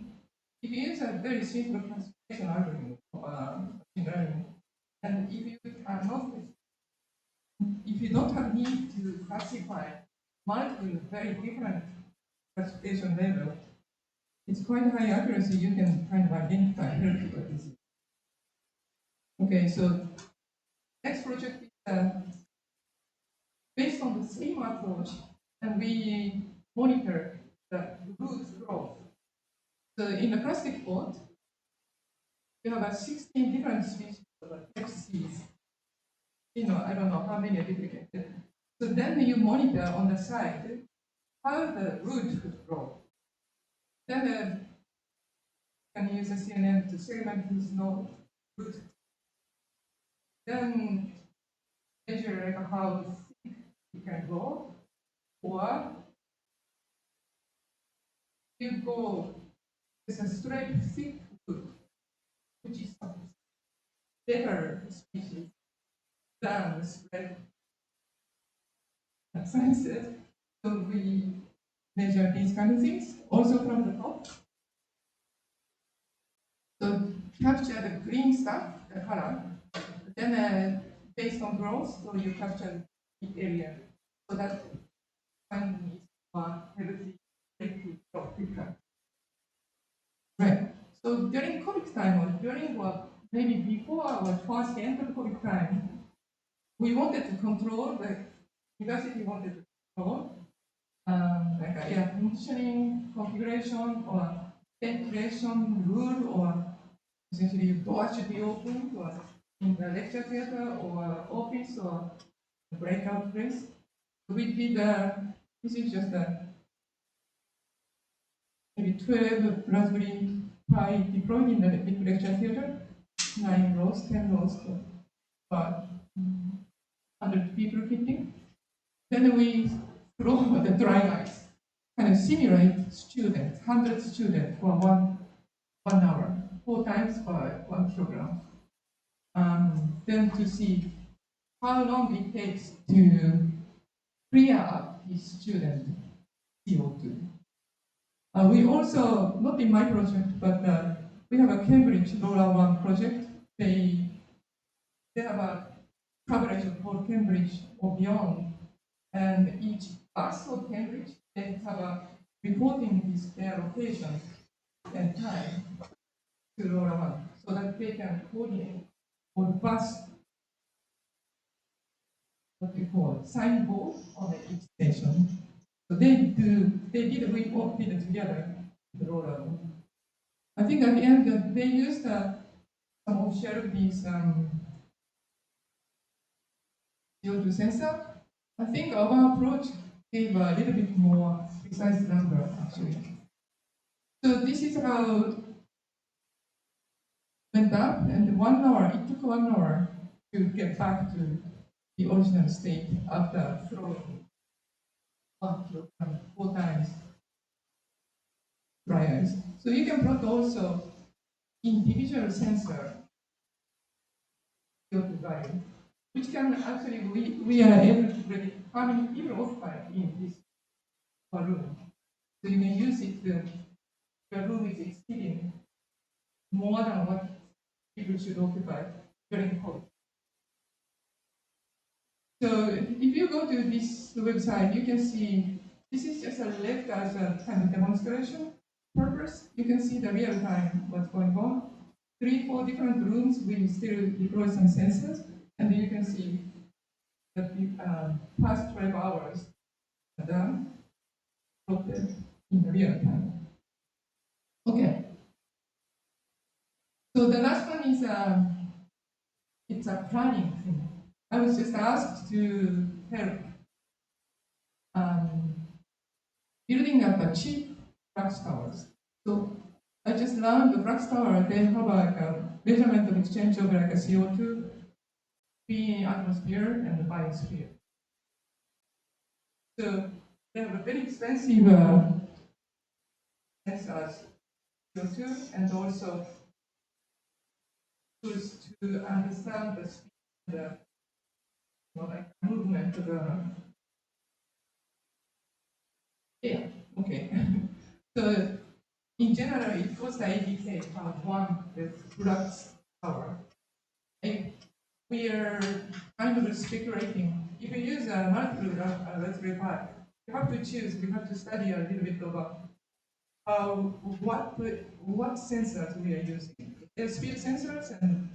if you use a very simple classification algorithm of machine learning, and if you not, if you don't have need to classify multiple very different classification level, it's quite high accuracy. You can kind of identify healthy disease. Okay, so next project is based on the same approach, and we monitor the root growth. So in the plastic pot, you have 16 different species of seeds. I don't know how many are duplicated. So then you monitor on the side how the root would grow. Then you can use a CNN to segment this node root. Then measure like how thick it can grow, or you go with a straight thick root, which is a better species than the spread sizes. So we measure these kind of things also from the top. So capture the green stuff, the color, then based on growth, so you capture the area, so that one is more healthy crop picture. Right. So during COVID time, or during maybe before our first entered COVID time, we wanted to control, the university wanted to control like air conditioning configuration or ventilation rule, or essentially door should be open, or in the lecture theater or office or breakout place. We did, this is just maybe 12 Raspberry Pi deployed in the lecture theater, 9 rows, 10 rows, about 100 people fitting. Then we throw the dry ice, kind of simulate students, 100 students for one hour, 4 times per 1 program. Then to see how long it takes to clear up the student CO2. We also, not in my project, but we have a Cambridge LoRaWAN project. They have a coverage for Cambridge or beyond, and each bus of Cambridge, they have a reporting their location and time to LoRaWAN, so that they can coordinate or bus, what we call signboard on each station. So we all did it together, the LoRaWAN. I think at the end they used some off-shelf these CO2 sensor. I think our approach gave a little bit more precise number actually. So this is how it went up, and 1 hour, it took 1 hour to get back to the original state after throwing 1 kilogram 4 times dry ice. So you can plot also individual sensor CO2 value, which can actually, we are able to predict how many people occupy in this room. So you can use it to, your room is exceeding more than what people should occupy during COVID. So if you go to this website, you can see, this is just a left as a kind of demonstration purpose. You can see the real time what's going on. 3, 4 different rooms, we still deploy some sensors, and you can see that the past 12 hours are done, plotted in the real time. Okay. So the last one is it's a planning thing. I was just asked to help building up a cheap flux towers. So I just learned the flux tower, they have like a measurement of exchange of like a CO2 between atmosphere and the biosphere. So they have a very expensive sensors, CO2, and also tools to understand the speed, the like movement of the air. Okay. So in general, it costs 80K for one flux tower. we are kind of speculating. If you use a multiple Raspberry Pi, you have to choose, you have to study a little bit about what sensors we are using. There's speed sensors and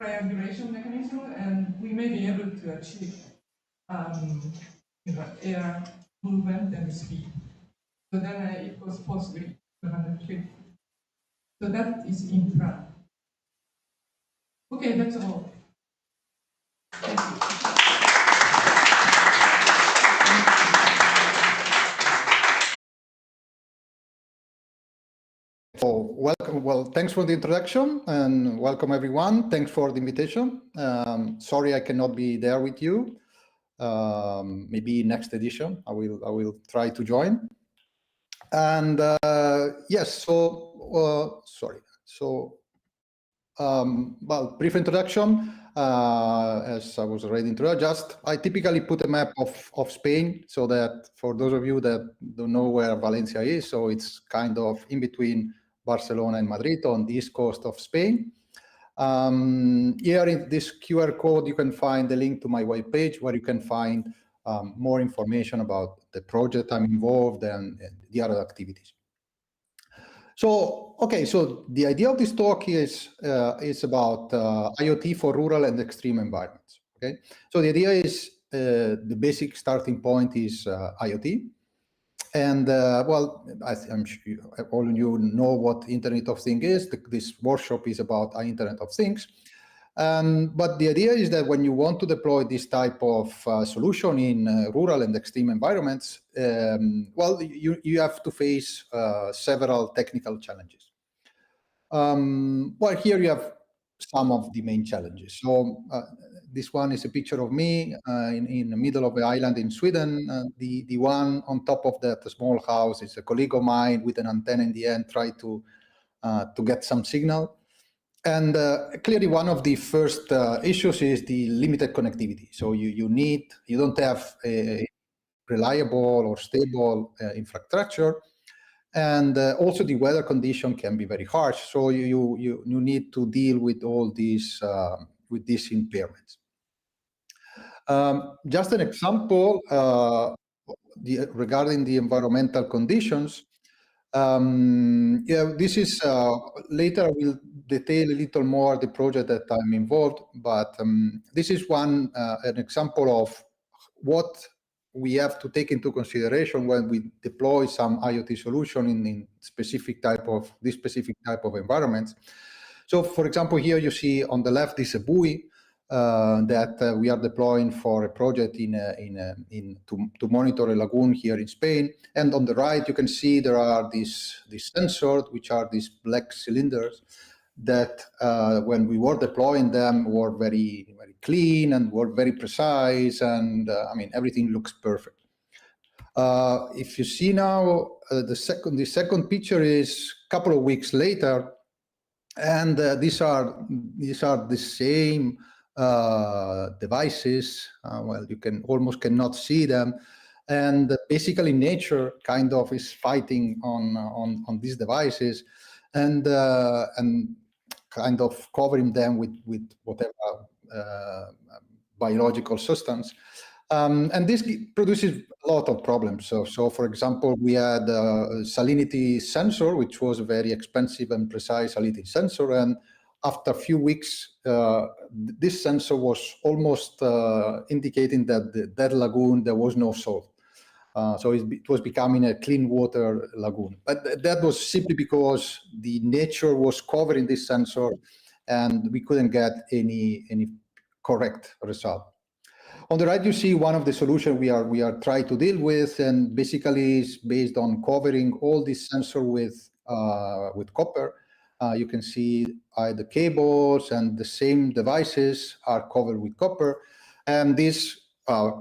triangulation mechanism, and we may be able to achieve air movement and speed. So then it was possibly 250. So that is in plan. Okay, that's all. Thank you. So welcome. Well, thanks for the introduction and welcome everyone. Thanks for the invitation. Sorry I cannot be there with you. Maybe next edition I will try to join. And yes, so sorry. So well, brief introduction. As I was already introduced, I typically put a map of Spain so that for those of you that don't know where Valencia is, so it's kind of in between Barcelona and Madrid on the east coast of Spain. Here in this QR code, you can find the link to my webpage where you can find more information about the project I'm involved and the other activities. So, okay, so the idea of this talk is about IoT for rural and extreme environments, okay? So the idea is the basic starting point is IoT. And well, I'm sure all of you know what Internet of Things is. This workshop is about Internet of Things. But the idea is that when you want to deploy this type of solution in rural and extreme environments, well, you have to face several technical challenges. Well, here you have some of the main challenges. So this one is a picture of me in the middle of the island in Sweden. The one on top of that small house is a colleague of mine with an antenna in the end, try to get some signal. And clearly one of the first issues is the limited connectivity. So you don't have a reliable or stable infrastructure. And also the weather condition can be very harsh. So you need to deal with all these impairments. Just an example regarding the environmental conditions. Yeah, this is later I will detail a little more the project that I'm involved, but this is an example of what we have to take into consideration when we deploy some IoT solution in this specific type of environments. So, for example, here you see on the left is a buoy that we are deploying for a project to monitor a lagoon here in Spain. And on the right, you can see there are these sensors, which are these black cylinders that when we were deploying them were very, very clean and were very precise. And I mean, everything looks perfect. If you see now, the second picture is a couple of weeks later, and these are the same devices. Well, you almost cannot see them, and basically nature kind of is fighting on these devices, and kind of covering them with whatever biological substance. And this produces a lot of problems. So for example, we had a salinity sensor, which was a very expensive and precise salinity sensor. And after a few weeks, this sensor was almost indicating that that lagoon, there was no salt. So it was becoming a clean water lagoon. But that was simply because the nature was covering this sensor and we couldn't get any correct result. On the right, you see one of the solutions we are trying to deal with, and basically is based on covering all these sensors with copper. You can see the cables and the same devices are covered with copper, and this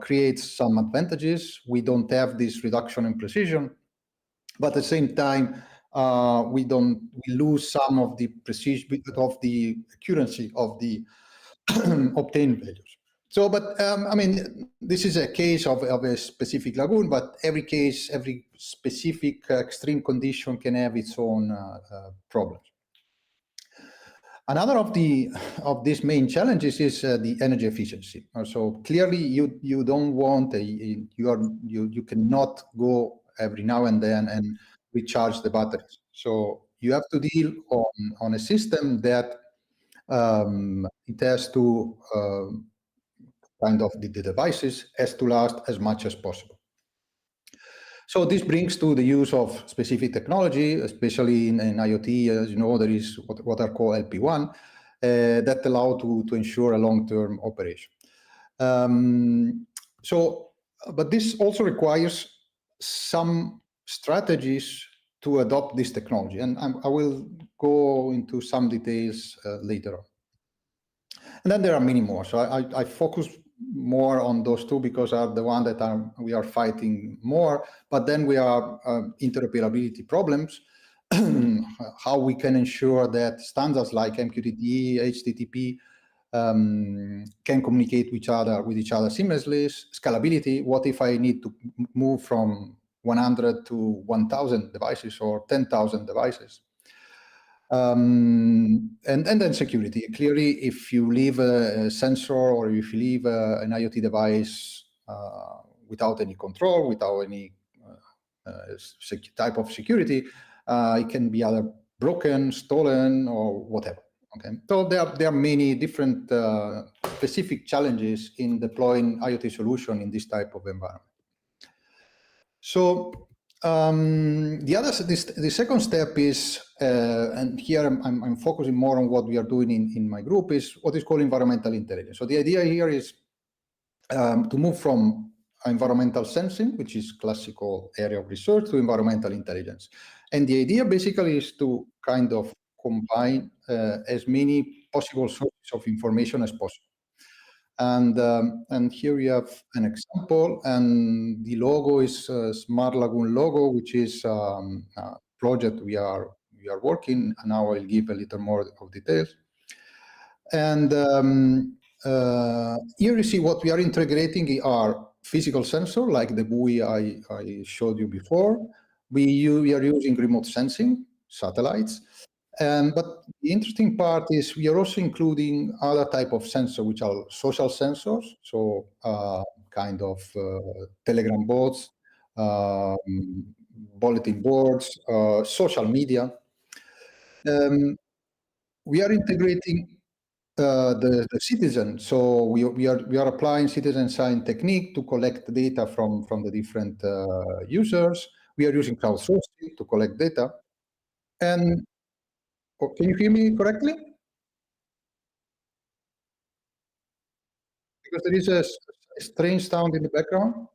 creates some advantages. We don't have this reduction in precision, but at the same time, we lose some of the precision of the accuracy of the obtained values. So, but I mean, this is a case of a specific lagoon, but every specific extreme condition can have its own problems. Another of these main challenges is the energy efficiency. So clearly, you don't want you cannot go every now and then and recharge the batteries. So you have to deal on a system that it has to kind of the devices has to last as much as possible. So this brings to the use of specific technology, especially in IoT. As you know, there is what are called LP1 that allow to ensure a long-term operation. But this also requires some strategies to adopt this technology, and I will go into some details later on. And then there are many more. So I focus more on those two because are the one that we are fighting more. But then we are interoperability problems. How we can ensure that standards like MQTT, HTTP can communicate with each other seamlessly. Scalability. What if I need to move from 100 to 1,000 devices or 10,000 devices? And then security. Clearly, if you leave a sensor or if you leave an IoT device without any control, without any type of security, it can be either broken, stolen, or whatever. Okay, so there are many different specific challenges in deploying IoT solution in this type of environment. So the second step is, and here I'm focusing more on what we are doing in my group, is what is called environmental intelligence. So the idea here is to move from environmental sensing, which is classical area of research, to environmental intelligence. And the idea basically is to kind of combine as many possible sources of information as possible. And here we have an example, and the logo is Smart Lagoon logo, which is a project we are working, and now I'll give a little more of details. And here you see what we are integrating are physical sensors, like the buoy I showed you before. We are using remote sensing, satellites. But the interesting part is we are also including other type of sensors, which are social sensors, so kind of Telegram bots, bulletin boards, social media. We are integrating the citizen, so we are applying citizen science technique to collect data from the different users. We are using crowdsourcing to collect data, and can you hear me correctly? Because there is a strange sound in the background.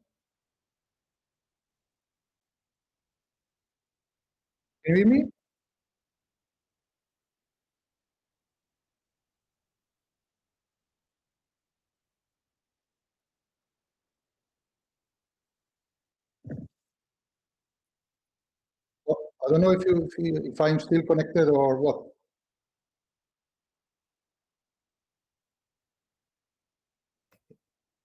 Can you hear me? Well, I don't know if I'm still connected or what.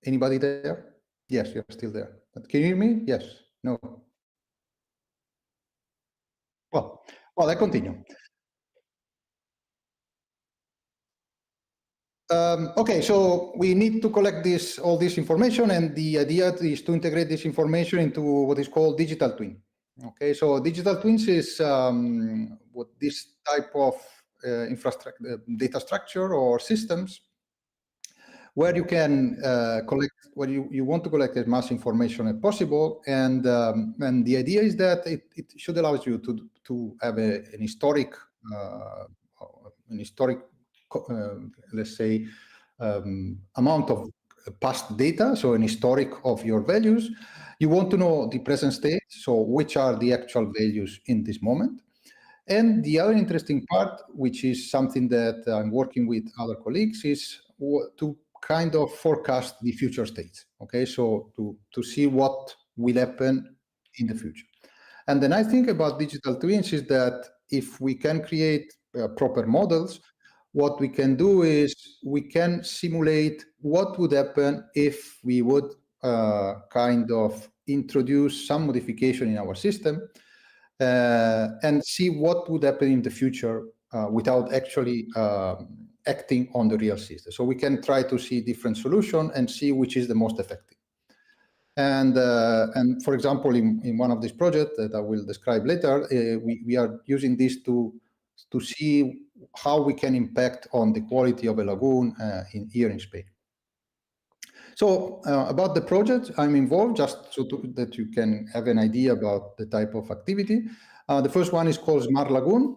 Anybody there? Yes, you're still there. But can you hear me? Yes. No. Well, I continue. Okay, so we need to collect all this information, and the idea is to integrate this information into what is called digital twin. Okay, so digital twins is what this type of infrastructure, data structure or systems where you can collect, where you want to collect as much information as possible, and the idea is that it should allow you to have an historic, let's say, amount of past data, so an historic of your values. You want to know the present state, so which are the actual values in this moment. And the other interesting part, which is something that I'm working with other colleagues, is to kind of forecast the future states. Okay, so to see what will happen in the future. And the nice thing about digital twins is that if we can create proper models, what we can do is we can simulate what would happen if we would kind of introduce some modification in our system and see what would happen in the future without actually acting on the real system. So we can try to see different solutions and see which is the most effective. And for example, in one of these projects that I will describe later, we are using this to see how we can impact on the quality of a lagoon here in Spain. So about the project I'm involved, just so that you can have an idea about the type of activity. The first one is called Smart Lagoon,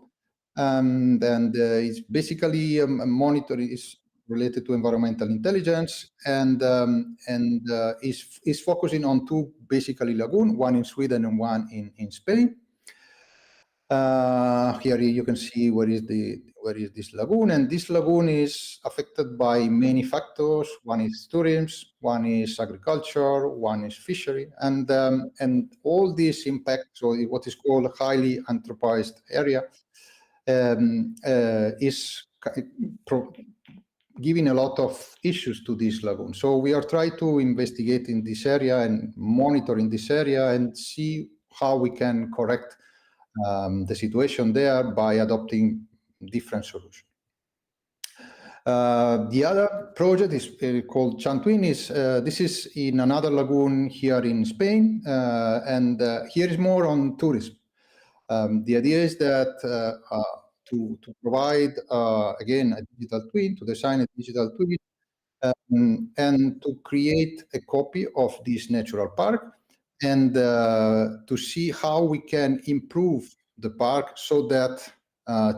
and it's basically a monitoring is related to environmental intelligence, and is focusing on two basically lagoon, one in Sweden and one in Spain. Here you can see where is this lagoon, and this lagoon is affected by many factors. One is tourism, one is agriculture, one is fishery, and all these impact. So what is called a highly anthropized area is giving a lot of issues to this lagoon. So we are trying to investigate in this area and monitor in this area and see how we can correct the situation there by adopting different solutions. The other project is called Chantwin. This is in another lagoon here in Spain, and here is more on tourism. The idea is that to provide, again, a digital twin, to design a digital twin, and to create a copy of this natural park, and to see how we can improve the park so that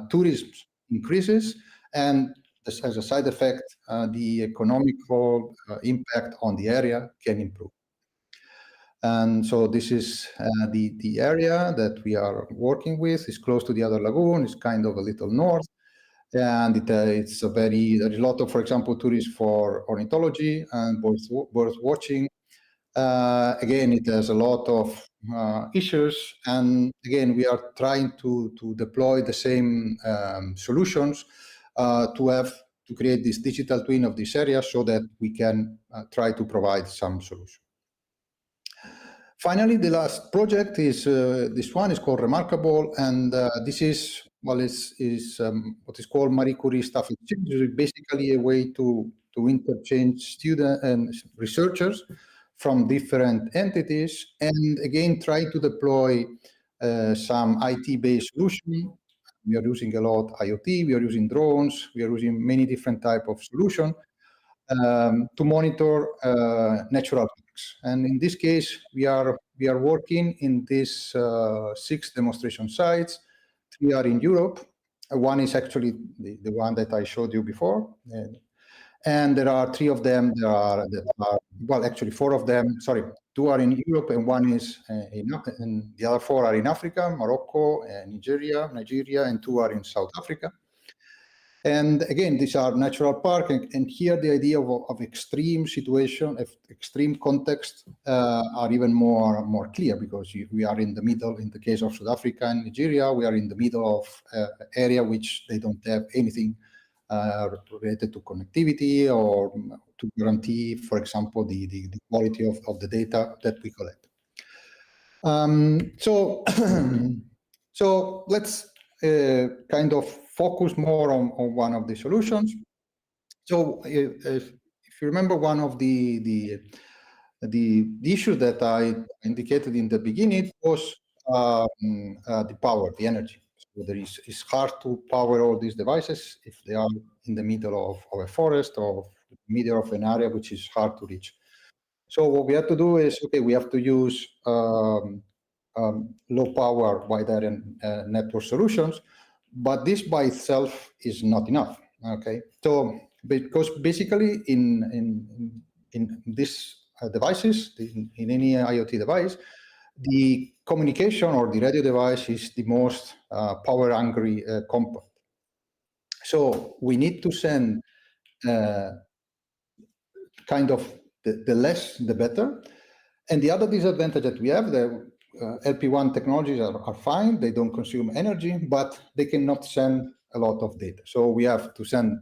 tourism increases, and as a side effect, the economical impact on the area can improve. And so this is the area that we are working with. It's close to the other lagoon. It's kind of a little north. And it's a there is a lot of, for example, tourists for ornithology and bird watching. Again, it has a lot of issues. And again, we are trying to deploy the same solutions to create this digital twin of this area so that we can try to provide some solution. Finally, the last project is this one is called Remarkable, and this is what is called Marie Curie Staff Exchange. It's basically a way to interchange students and researchers from different entities, and again try to deploy some IT-based solution. We are using a lot IoT. We are using drones. We are using many different type of solution to monitor natural parks. And in this case, we are working in these 6 demonstration sites. 3 are in Europe. One is actually the one that I showed you before. And there are 3 of them that are well, actually 4 of them. Sorry, 2 are in Europe, and one is and the other 4 are in Africa, Morocco, Nigeria, and 2 are in South Africa. And again, these are natural park, and here the idea of extreme situation, of extreme context, are even more clear, because we are in the middle. In the case of South Africa and Nigeria, we are in the middle of area which they don't have anything related to connectivity or to guarantee, for example, the quality of the data that we collect. So let's kind of focus more on one of the solutions. So if you remember, one of the issue that I indicated in the beginning was the power, the energy. So it's hard to power all these devices if they are in the middle of a forest or middle of an area which is hard to reach. So what we have to do is, okay, we have to use low power wide area network solutions, but this by itself is not enough. Okay, so because basically in these devices, in any IoT device, the communication or the radio device is the most power hungry component. So we need to send kind of the less the better. And the other disadvantage that we have, the LP1 technologies are fine, they don't consume energy, but they cannot send a lot of data. So we have to send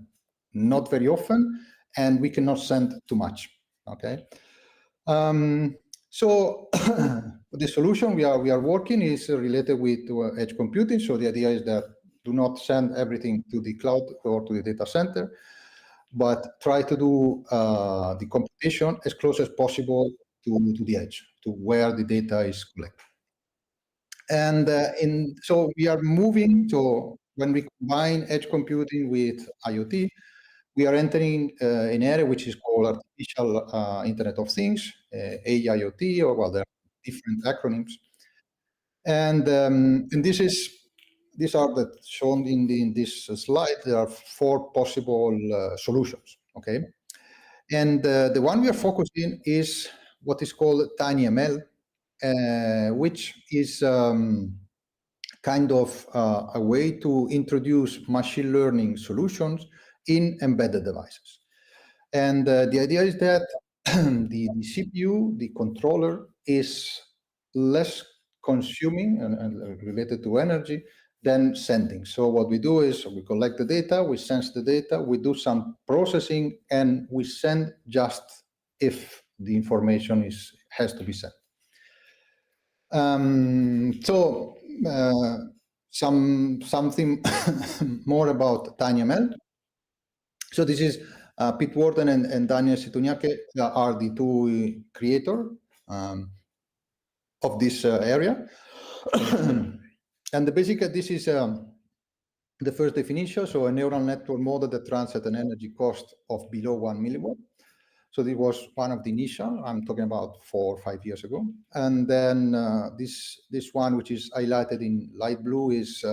not very often, and we cannot send too much. Okay. So the solution we are working is related with edge computing. So the idea is that do not send everything to the cloud or to the data center, but try to do the computation as close as possible to the edge, to where the data is collected. And so we are moving to, when we combine edge computing with IoT, we are entering an area which is called Artificial Internet of Things, AIoT, or well, there are different acronyms. And these are shown in this slide. There are 4 possible solutions, okay? And the one we are focusing is what is called TinyML, which is kind of a way to introduce machine learning solutions in embedded devices. And the idea is that the CPU, the controller, is less consuming and related to energy than sending. So what we do is we collect the data, we sense the data, we do some processing, and we send just if the information has to be sent. Something more about TinyML. So this is Pete Worden and Daniel Situniake are the 2 creators of this area. And this is the first definition, so a neural network model that runs at an energy cost of below 1 milliwatt. So this was one of the initial, I'm talking about 4 or 5 years ago. And then this one, which is highlighted in light blue, is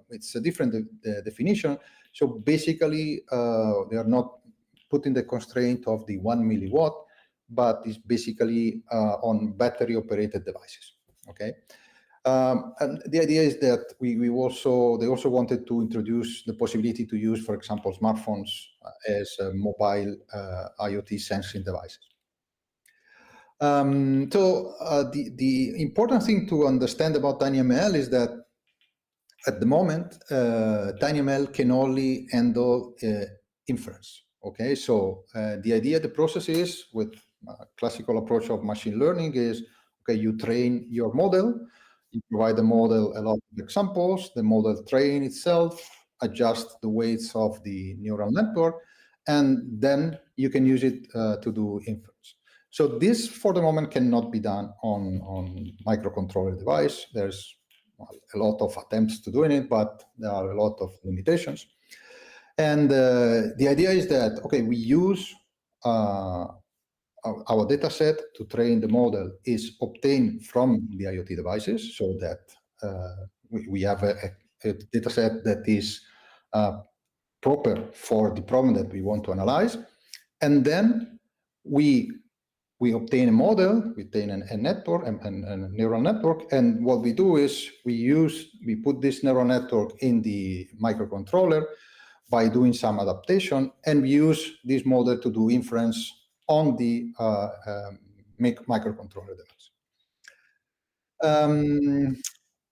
it's a different definition. So basically, they are not putting the constraint of the 1 milliwatt, but it's basically on battery operated devices, okay? And the idea is that they also wanted to introduce the possibility to use, for example, smartphones as mobile IoT sensing devices. The important thing to understand about TinyML is that at the moment, TinyML can only handle inference. Okay, so the process is, with a classical approach of machine learning, is okay, you train your model. You provide the model a lot of examples, the model train itself, adjust the weights of the neural network, and then you can use it to do inference. So this, for the moment, cannot be done on microcontroller device. There's a lot of attempts to doing it, but there are a lot of limitations. And the idea is that, okay, we use our data set to train the model is obtained from the IoT devices, so that we have a data set that is proper for the problem that we want to analyze. And then we obtain a model, we obtain a network, a neural network, and what we do is we put this neural network in the microcontroller by doing some adaptation, and we use this model to do inference on the microcontroller device.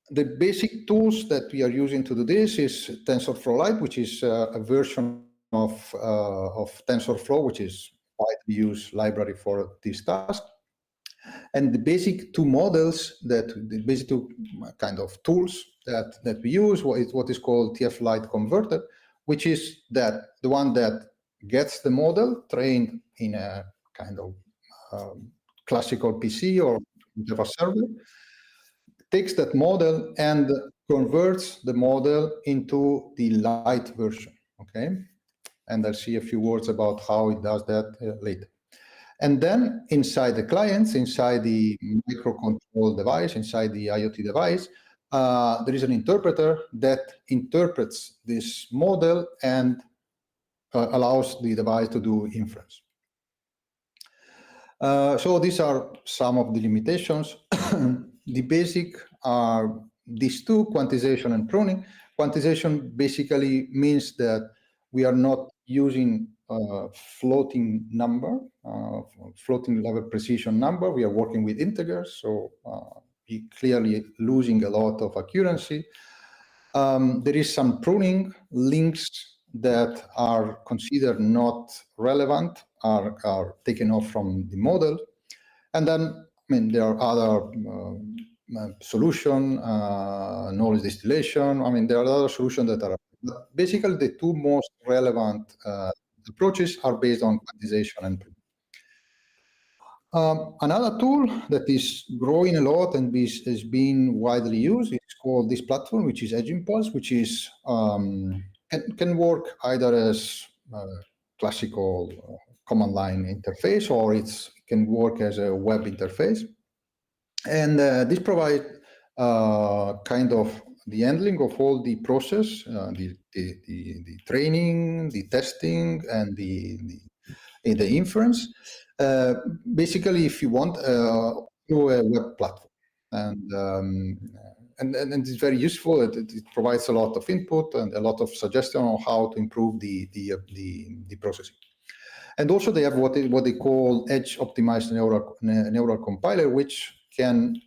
The basic tools that we are using to do this is TensorFlow Lite, which is a version of TensorFlow, which is widely used library for this task. And the basic 2 models the basic 2 kind of tools that we use is what is called TF Lite Converter, which is the one that gets the model trained in a kind of classical PC or whatever server, takes that model and converts the model into the light version, okay? And I'll see a few words about how it does that later. And then inside the clients, inside the microcontrol device, inside the IoT device, there is an interpreter that interprets this model and allows the device to do inference. So these are some of the limitations. The basic are these 2, quantization and pruning. Quantization basically means that we are not using floating number, floating level precision number. We are working with integers, so we clearly losing a lot of accuracy. There is some pruning. Links that are considered not relevant are taken off from the model. And then, I mean, there are other solution, knowledge distillation. I mean, there are other solutions that are, but basically the two most relevant approaches are based on quantization and another tool that is growing a lot and is being widely used is called this platform, which is Edge Impulse, which is can work either as classical command line interface, or it can work as a web interface. And this provides kind of the handling of all the process, the training, the testing, and the inference. Basically, if you want, through a web platform, and it's very useful. It provides a lot of input and a lot of suggestion on how to improve the processing. And also, they have what they call edge optimized neural compiler, which can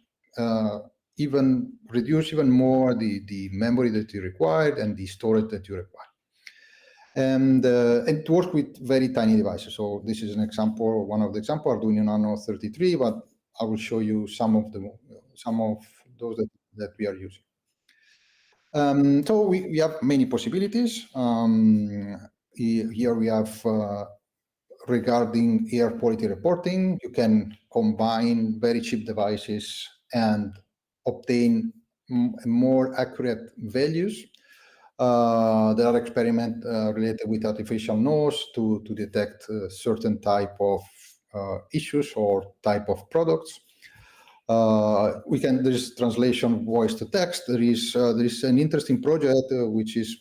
even reduce even more the memory that you require and the storage that you require. And it works with very tiny devices. So this is an example, one of the examples, Arduino Nano 33, but I will show you some of those that we are using. So we have many possibilities. Here we have regarding air quality reporting. You can combine very cheap devices and obtain more accurate values. There are experiments related with artificial nose to detect certain type of issues or type of products. There is translation voice to text. There is an interesting project which is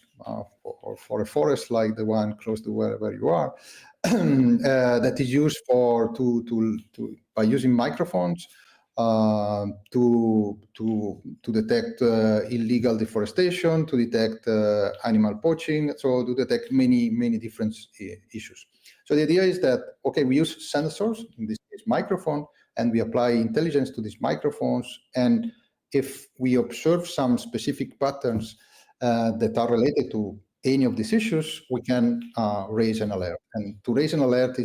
for a forest like the one close to where you are, that is used by using microphones to detect illegal deforestation, to detect animal poaching, so to detect many different issues. So the idea is that, okay, we use sensors, in this case microphone, and we apply intelligence to these microphones, and if we observe some specific patterns that are related to any of these issues, we can raise an alert. And to raise an alert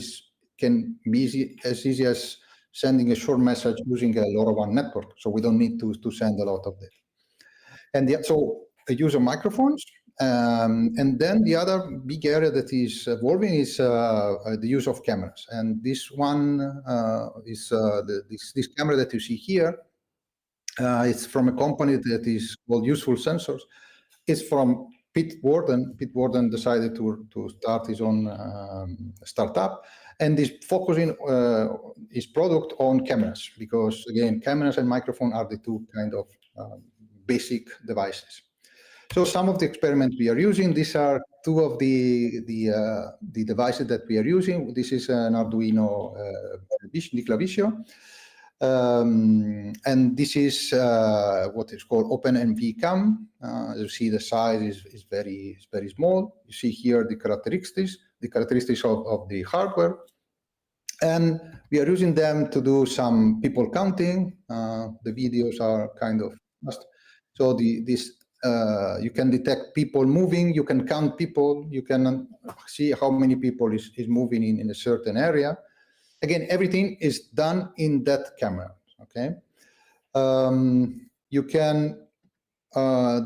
can be as easy as sending a short message using a LoRaWAN network, so we don't need to send a lot of data. And so a use of microphones, and then the other big area that is evolving is the use of cameras. And this one is this camera that you see here. It's from a company that is called Useful Sensors. It's from Pete Warden. Pete Warden decided to start his own startup, and is focusing his product on cameras, because again, cameras and microphone are the two kind of basic devices. So some of the experiments we are using, these are two of the devices that we are using. This is an Arduino Niclavicio. And this is what is called OpenMV Cam. As you see, the size is very small. You see here the characteristics of the hardware. And we are using them to do some people counting. The videos are kind of fast. So you can detect people moving, you can count people, you can see how many people is moving in a certain area. Again, everything is done in that camera, okay? You can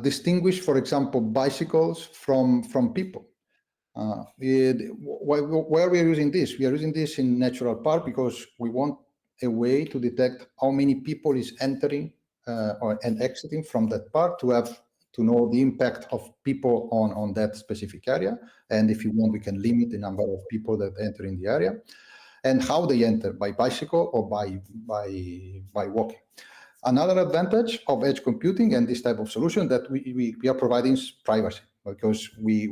distinguish, for example, bicycles from people. Where we are using this? We are using this in natural park because we want a way to detect how many people is entering and exiting from that park to know the impact of people on that specific area. And if you want, we can limit the number of people that enter in the area, and how they enter, by bicycle or by walking. Another advantage of edge computing and this type of solution that we are providing is privacy, because we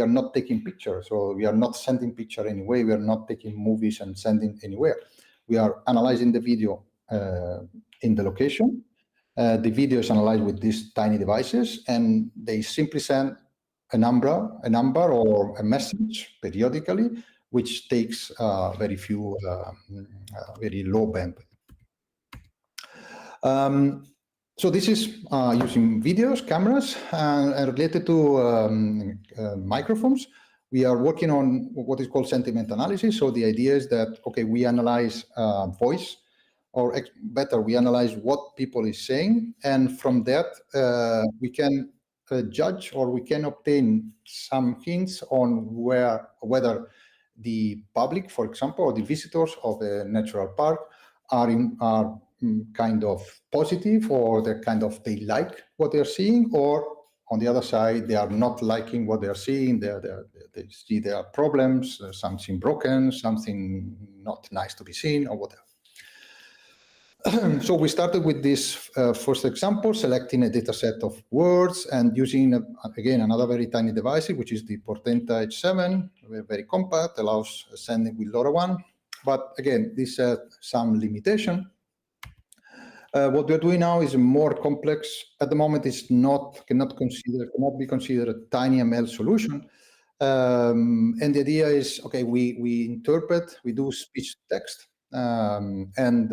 are not taking pictures, so we are not sending picture anyway, we are not taking movies and sending anywhere. We are analyzing the video in the location. The video is analyzed with these tiny devices, and they simply send a number or a message periodically, which takes very low bandwidth. So this is using videos, cameras, and related to microphones. We are working on what is called sentiment analysis. So the idea is that, okay, we analyze voice, or better, we analyze what people is saying, and from that we can judge, or we can obtain some hints on whether the public, for example, or the visitors of a natural park are kind of positive, or they like what they're seeing, or on the other side, they are not liking what they're seeing. They see there are problems, something broken, something not nice to be seen, or whatever. So we started with this first example, selecting a data set of words and using, again, another very tiny device, which is the Portenta H7, very compact, allows sending with LoRaWAN. But again, this has some limitation. What we're doing now is more complex. At the moment, it's cannot be considered a tiny ML solution. And the idea is, okay, we interpret, we do speech to text, and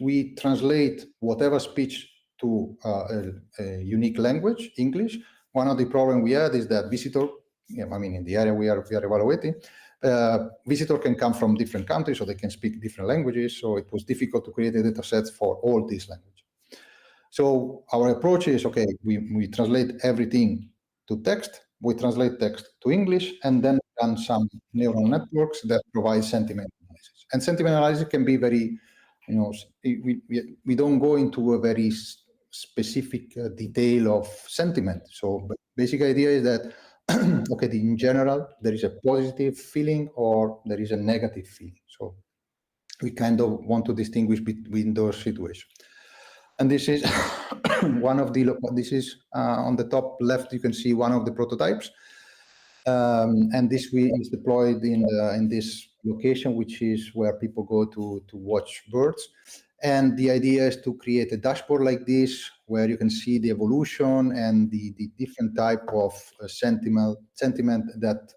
we translate whatever speech to a unique language, English. One of the problems we had is that visitor, in the area we are evaluating, visitor can come from different countries, so they can speak different languages. So it was difficult to create a data set for all these languages. So our approach is, okay, we translate everything to text, we translate text to English, and then run some neural networks that provide sentiment analysis. And sentiment analysis can be very, we don't go into a very specific detail of sentiment. So the basic idea is that, okay, in general, there is a positive feeling or there is a negative feeling. So we kind of want to distinguish between those situations. And this is one of the, on the top left, you can see one of the prototypes. And this is deployed in this location, which is where people go to watch birds. And the idea is to create a dashboard like this, where you can see the evolution and the different type of sentiment that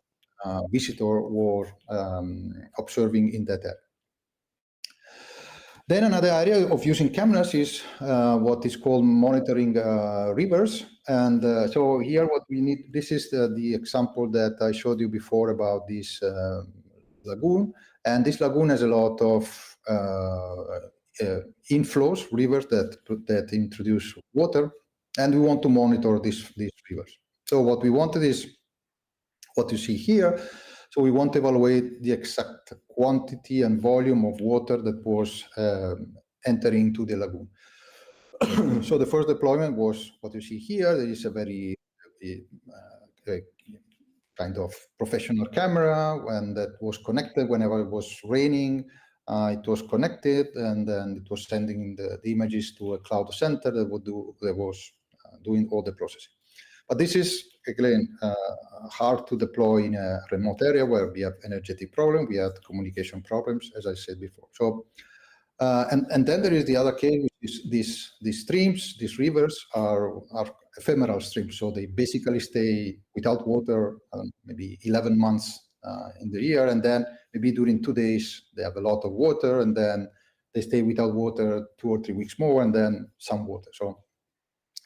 visitor were observing in that area. Then another area of using cameras is what is called monitoring rivers. And so here what we need, this is the example that I showed you before about this lagoon. And this lagoon has a lot of inflows, rivers that introduce water. And we want to monitor these rivers. So what we wanted is what you see here. So we want to evaluate the exact quantity and volume of water that was entering into the lagoon. So the first deployment was what you see here. There is a very kind of professional camera, and that was connected whenever it was raining. It was connected, and then it was sending the images to a cloud center that was doing all the processing. But this is, again, hard to deploy in a remote area where we have energetic problem, we have communication problems, as I said before. So, and then there is the other case, which is these streams, these rivers are ephemeral streams. So they basically stay without water maybe 11 months in the year, and then maybe during 2 days they have a lot of water, and then they stay without water 2 or 3 weeks more, and then some water. So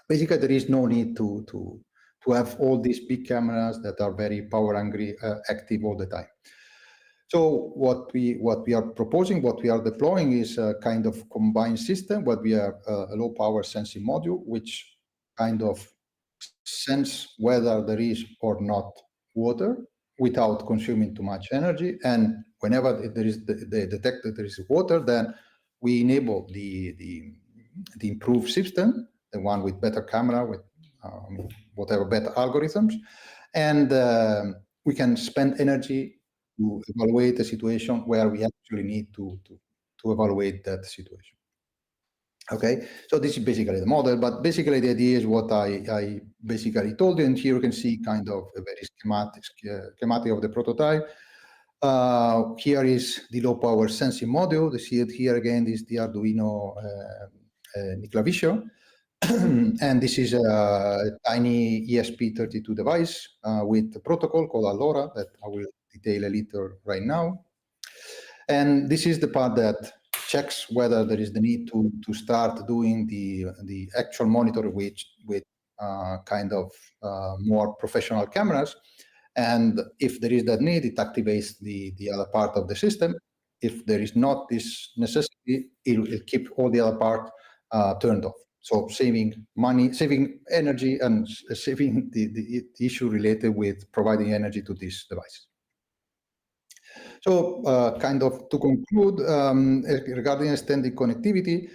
basically there is no need to have all these big cameras that are very power hungry, active all the time. So what we are proposing, what we are deploying is a kind of combined system where we have a low power sensing module, which kind of sense whether there is or not water without consuming too much energy. And whenever they detect that there is water, then we enable the improved system, the one with better camera, with whatever better algorithms, and we can spend energy to evaluate a situation where we actually need to evaluate that situation. Okay, so this is basically the model, but basically the idea is what I basically told you, and here you can see kind of a very schematic of the prototype. Here is the low power sensing module. You see it here again, is the Arduino Niclavision. And this is a tiny ESP32 device with a protocol called Allora that I will detail a little right now. And this is the part that checks whether there is the need to start doing the actual monitor with kind of more professional cameras. And if there is that need, it activates the other part of the system. if there is not this necessity, it'll keep all the other part turned off. So saving money, saving energy, and saving the issue related with providing energy to these devices. So kind of to conclude, regarding extended connectivity,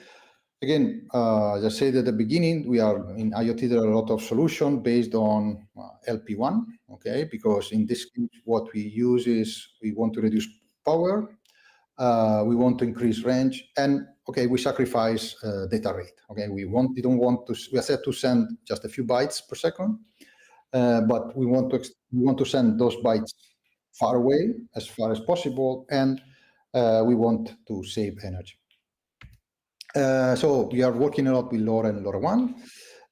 again, as I said at the beginning, we are in IoT, there are a lot of solutions based on LP1, okay? Because in this case, what we use is we want to reduce power, we want to increase range, and okay, we sacrifice data rate. Okay, we don't want to. We are set to send just a few bytes per second, but we want to send those bytes far away as far as possible, and we want to save energy. So we are working a lot with LoRa and LoRaWAN,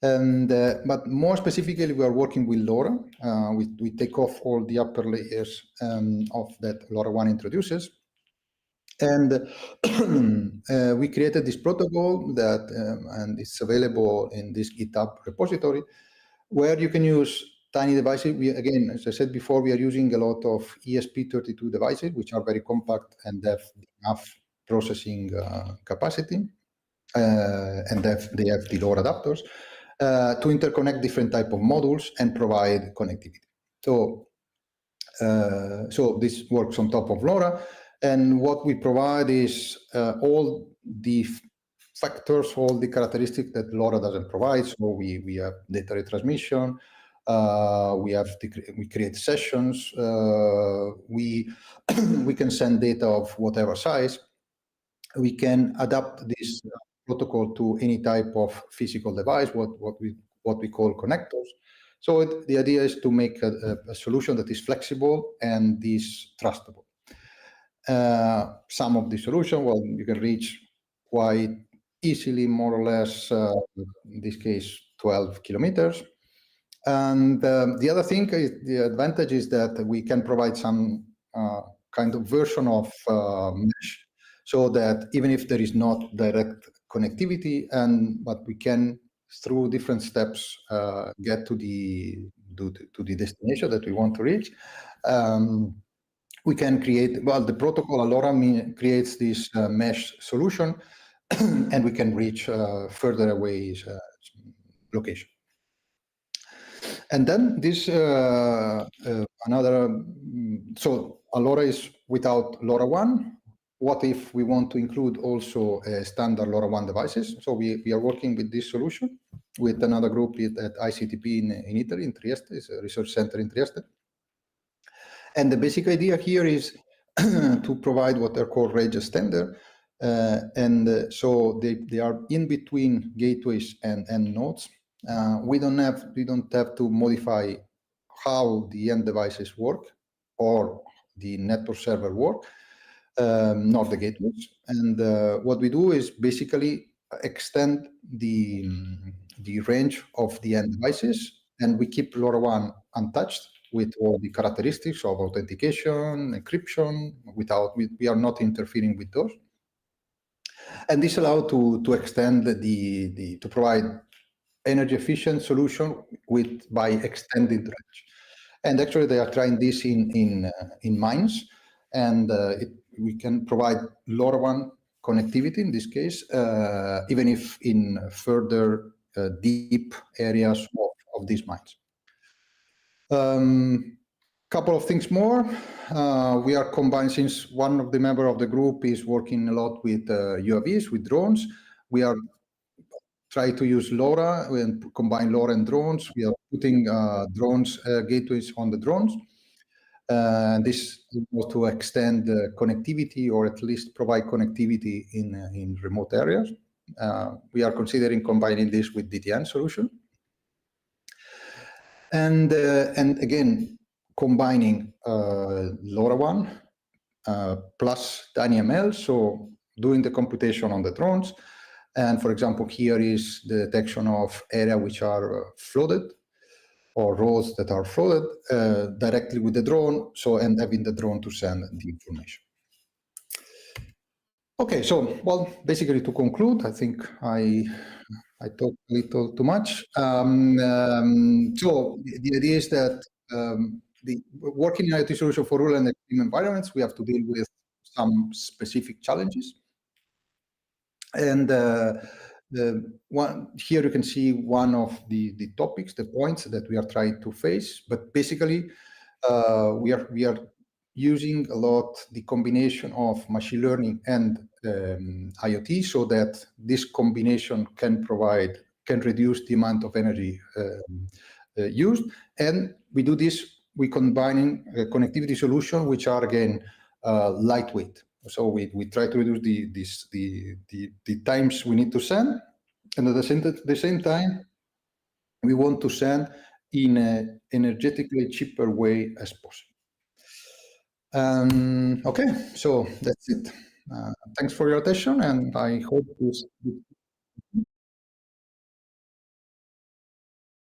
and but more specifically, we are working with LoRa. We take off all the upper layers of that LoRaWAN introduces. And we created this protocol that, and it's available in this GitHub repository, where you can use tiny devices. We, again, as I said before, we are using a lot of ESP32 devices, which are very compact and have enough processing capacity, and they have the LoRa adapters to interconnect different type of modules and provide connectivity. So, so this works on top of LoRa. And what we provide is all the factors, all the characteristics that LoRa doesn't provide. So we have data retransmission, we create sessions, we can send data of whatever size. We can adapt this protocol to any type of physical device, what we call connectors. So the idea is to make a solution that is flexible and is trustable. Some of the solution, well, you can reach quite easily, more or less, in this case, 12 kilometers. And the other thing, the advantage is that we can provide some kind of version of mesh, so that even if there is not direct connectivity, but we can, through different steps, get to the destination that we want to reach. We can create, well, the protocol LoRa creates this mesh solution, and we can reach further away location. And then this another, so LoRa is without LoRaWAN. What if we want to include also standard LoRaWAN devices? So we are working with this solution with another group at ICTP in Italy, in Trieste. It's a research center in Trieste. And the basic idea here is to provide what are called range extender. So they are in between gateways and nodes. We don't have to modify how the end devices work or the network server work, nor the gateways. And what we do is basically extend the range of the end devices, and we keep LoRaWAN untouched with all the characteristics of authentication, encryption. We are not interfering with those. And this allows to extend to provide energy efficient solution by extended range. And actually they are trying this in mines, and we can provide LoRaWAN connectivity in this case, even if in further deep areas of these mines. Couple of things more. We are combining, since one of the members of the group is working a lot with UAVs, with drones. We are trying to use LoRa and combine LoRa and drones. We are putting drones gateways on the drones. This was to extend connectivity, or at least provide connectivity in remote areas. We are considering combining this with DTN solution. And again, combining LoRaWAN plus TinyML, so doing the computation on the drones. And for example, here is the detection of areas which are flooded, or roads that are flooded, directly with the drone, and having the drone to send the information. Okay, so, well, basically to conclude, I think I talked a little too much. So the idea is that working in IoT solution for rural and extreme environments, we have to deal with some specific challenges. And here you can see one of the topics, the points that we are trying to face. But basically, we are using a lot the combination of machine learning and IoT, so that this combination can reduce the amount of energy used. And we do this, we combining connectivity solutions, which are again lightweight. So we try to reduce the times we need to send, and at the same time, we want to send in an energetically cheaper way as possible. Okay, so that's it. Thanks for your attention, and I hope this